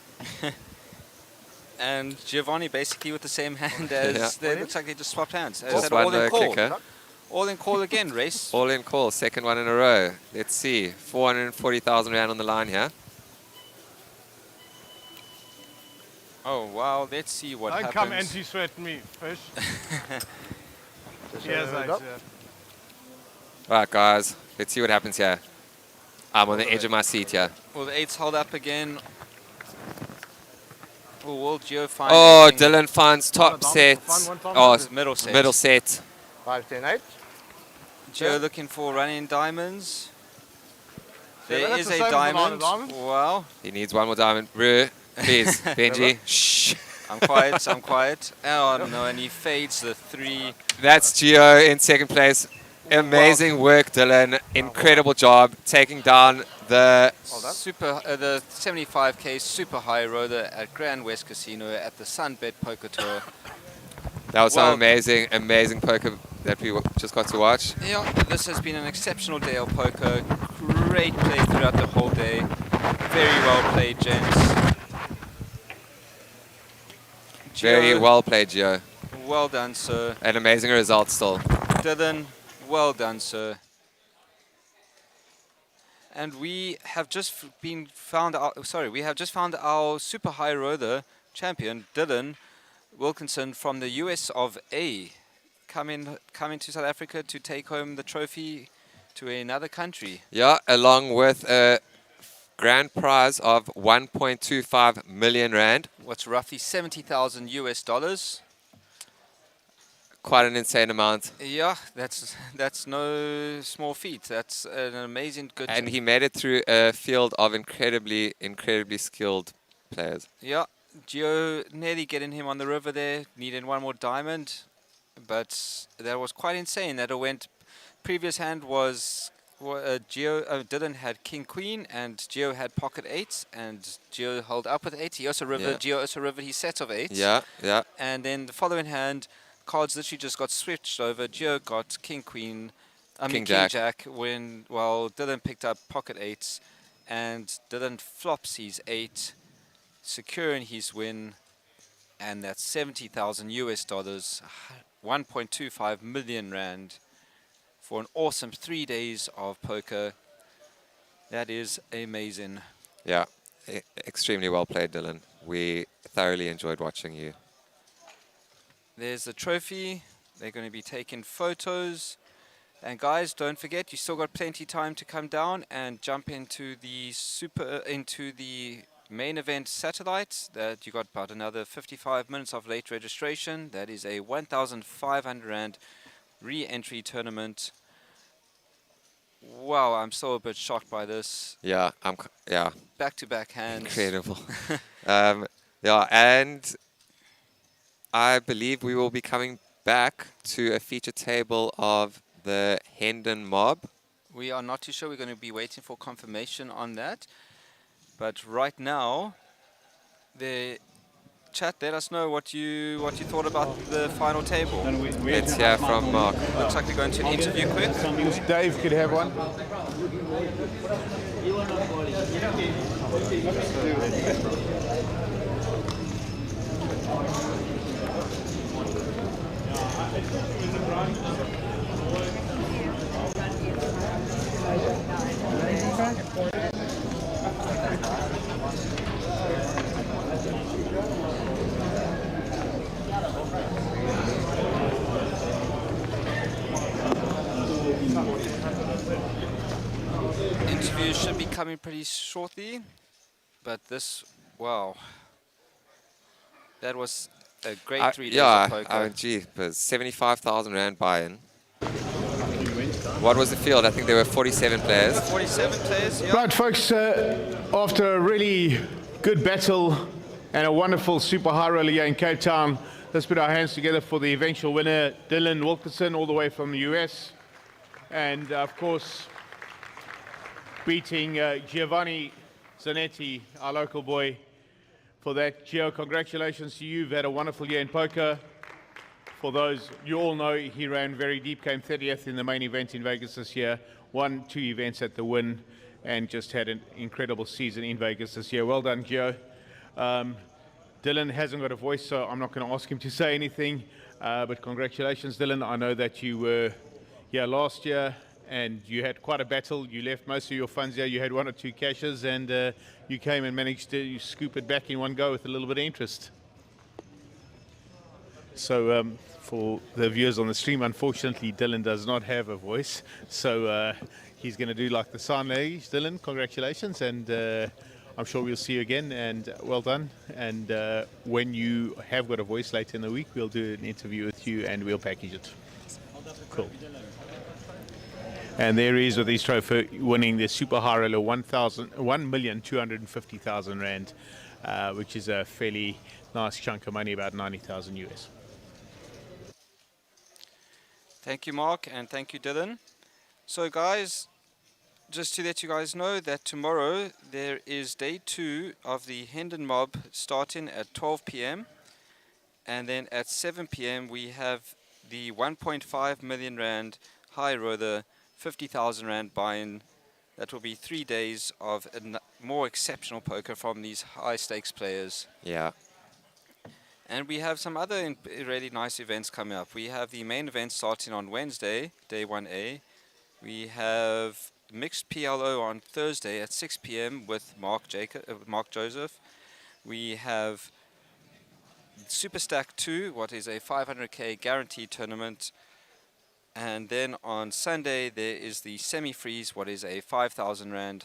And Giovanni basically with the same hand as Yeah. they looks like they just swapped hands. Is Just that one all in no call? kicker. All in call again, race. All in call, second one in a row. Let's see, 440,000 rand on the line here. Oh wow, let's see what Don't happens. come anti-sweat me, fish. Just Yes, hold I up. said. Right, guys, let's see what happens here. I'm on the edge of my seat here. Will the 8s hold up again? Or will Gio find Oh, anything? Dylan finds top One set. time, one time. Oh, Middle set. middle set. 5, 10, 8. Gio looking for running diamonds. There that's is the a same as the line of diamond. diamonds. Wow. He needs one more diamond. Ruh, please, Benji. Shh. I'm quiet, I'm quiet. Oh no, and he fades the 3. That's Gio in second place. Amazing work, Dylan. Incredible job taking down the The 75k super high roller at GrandWest Casino at the SunBet Poker Tour. That was some Well- amazing, amazing poker that we just got to watch. Yeah, this has been an exceptional day of poker. Great play throughout the whole day. Very well played, gents. Very Gio, well played, Gio. well done, sir. An amazing result still. Dylan, well done, sir. And we have just we have just found our super high roller champion, Dylan Wilkinson from the US of A, coming to South Africa to take home the trophy to another country. Yeah, along with a grand prize of 1.25 million rand. What's roughly 70,000 US dollars. Quite an insane amount. Yeah, that's no small feat. That's an amazing good. And he made it through a field of incredibly, incredibly skilled players. Yeah, Gio nearly getting him on the river there, needing one more diamond, but that was quite insane that it went. Previous hand was Dylan had king queen and Gio had pocket 8s and Gio held up with 8. He also rivered. Yeah. Gio also rivered his set of 8s. Yeah, yeah. And then the following hand, cards literally just got switched over. Gio got king queen, King king jack. jack while Dylan picked up pocket 8s, and Dylan flops his 8, securing his win. and that's 70,000 US dollars, 1.25 million rand for an awesome 3 days of poker. That is amazing. Yeah, extremely well played, Dylan. We thoroughly enjoyed watching you. There's the trophy. They're going to be taking photos. And guys, don't forget, you still got plenty time to come down and jump into the main event satellites. That you got about another 55 minutes of late registration. That is a 1,500 rand re-entry tournament. Wow, I'm so a bit shocked by this. Yeah, yeah. Back-to-back hands. Incredible. Yeah, and I believe we will be coming back to a feature table of the Hendon mob. We are not too sure. We're going to be waiting for confirmation on that. But right now, the chat, let us know what you thought about the final table. Let's hear from Mark. Looks like we're going to an interview quick. Dave could have one. Interviews should be coming pretty shortly, but this, wow, that was a great 3 days of poker. Gee, but 75,000 rand buy-in. What was the field? I think there were 47 players. 47 players, yeah. Right, folks, after a really good battle and a wonderful super high roller here in Cape Town, let's put our hands together for the eventual winner, Dylan Wilkinson, all the way from the US. And, of course, beating Giovanni Zanetti, our local boy, for that. Gio, congratulations to you. You've had a wonderful year in poker. For those, you all know he ran very deep, came 30th in the main event in Vegas this year, won 2 events at the Win, and just had an incredible season in Vegas this year. Well done, Gio. Dylan hasn't got a voice, so I'm not going to ask him to say anything, but congratulations, Dylan. I know that you were here last year, and you had quite a battle. You left most of your funds there. You had 1 or 2 cashes, and you came and managed to scoop it back in one go with a little bit of interest. So for the viewers on the stream, unfortunately, Dylan does not have a voice. So he's going to do like the sign language. Dylan, congratulations, and I'm sure we'll see you again, and well done. And when you have got a voice later in the week, we'll do an interview with you, and we'll package it. Cool. And there he is with his trophy, winning the Super High Roller 1,250,000 rand, which is a fairly nice chunk of money, about 90,000 US. Thank you, Mark, and thank you, Dylan. So, guys, just to let you guys know that tomorrow there is day 2 of the Hendon mob starting at 12 p.m. And then at 7 p.m. we have the 1.5 million rand high roller 50,000 rand buy-in. That will be 3 days of more exceptional poker from these high stakes players. Yeah. And we have some other really nice events coming up. We have the main event starting on Wednesday, day 1A. We have mixed PLO on Thursday at 6 p.m. with Mark Joseph. We have Super Stack 2, what is a 500k guaranteed tournament. And then on Sunday, there is the semi-freeze, what is a 5,000 rand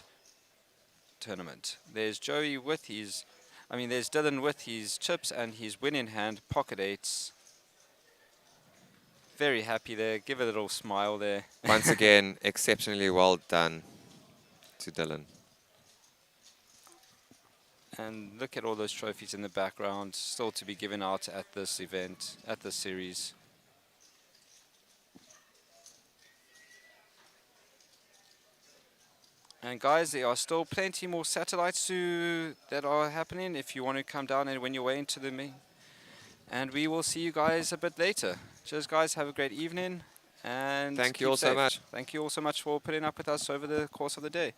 tournament. There's Joey with his, there's Dylan with his chips and his win in hand, pocket 8s. Very happy there. Give a little smile there. Once again, exceptionally well done to Dylan. And look at all those trophies in the background, still to be given out at this event, at this series. And guys, there are still plenty more satellites that are happening if you want to come down and win your way into the main. And we will see you guys a bit later. Cheers, guys. Have a great evening. And thank you all so much. Thank you all so much for putting up with us over the course of the day.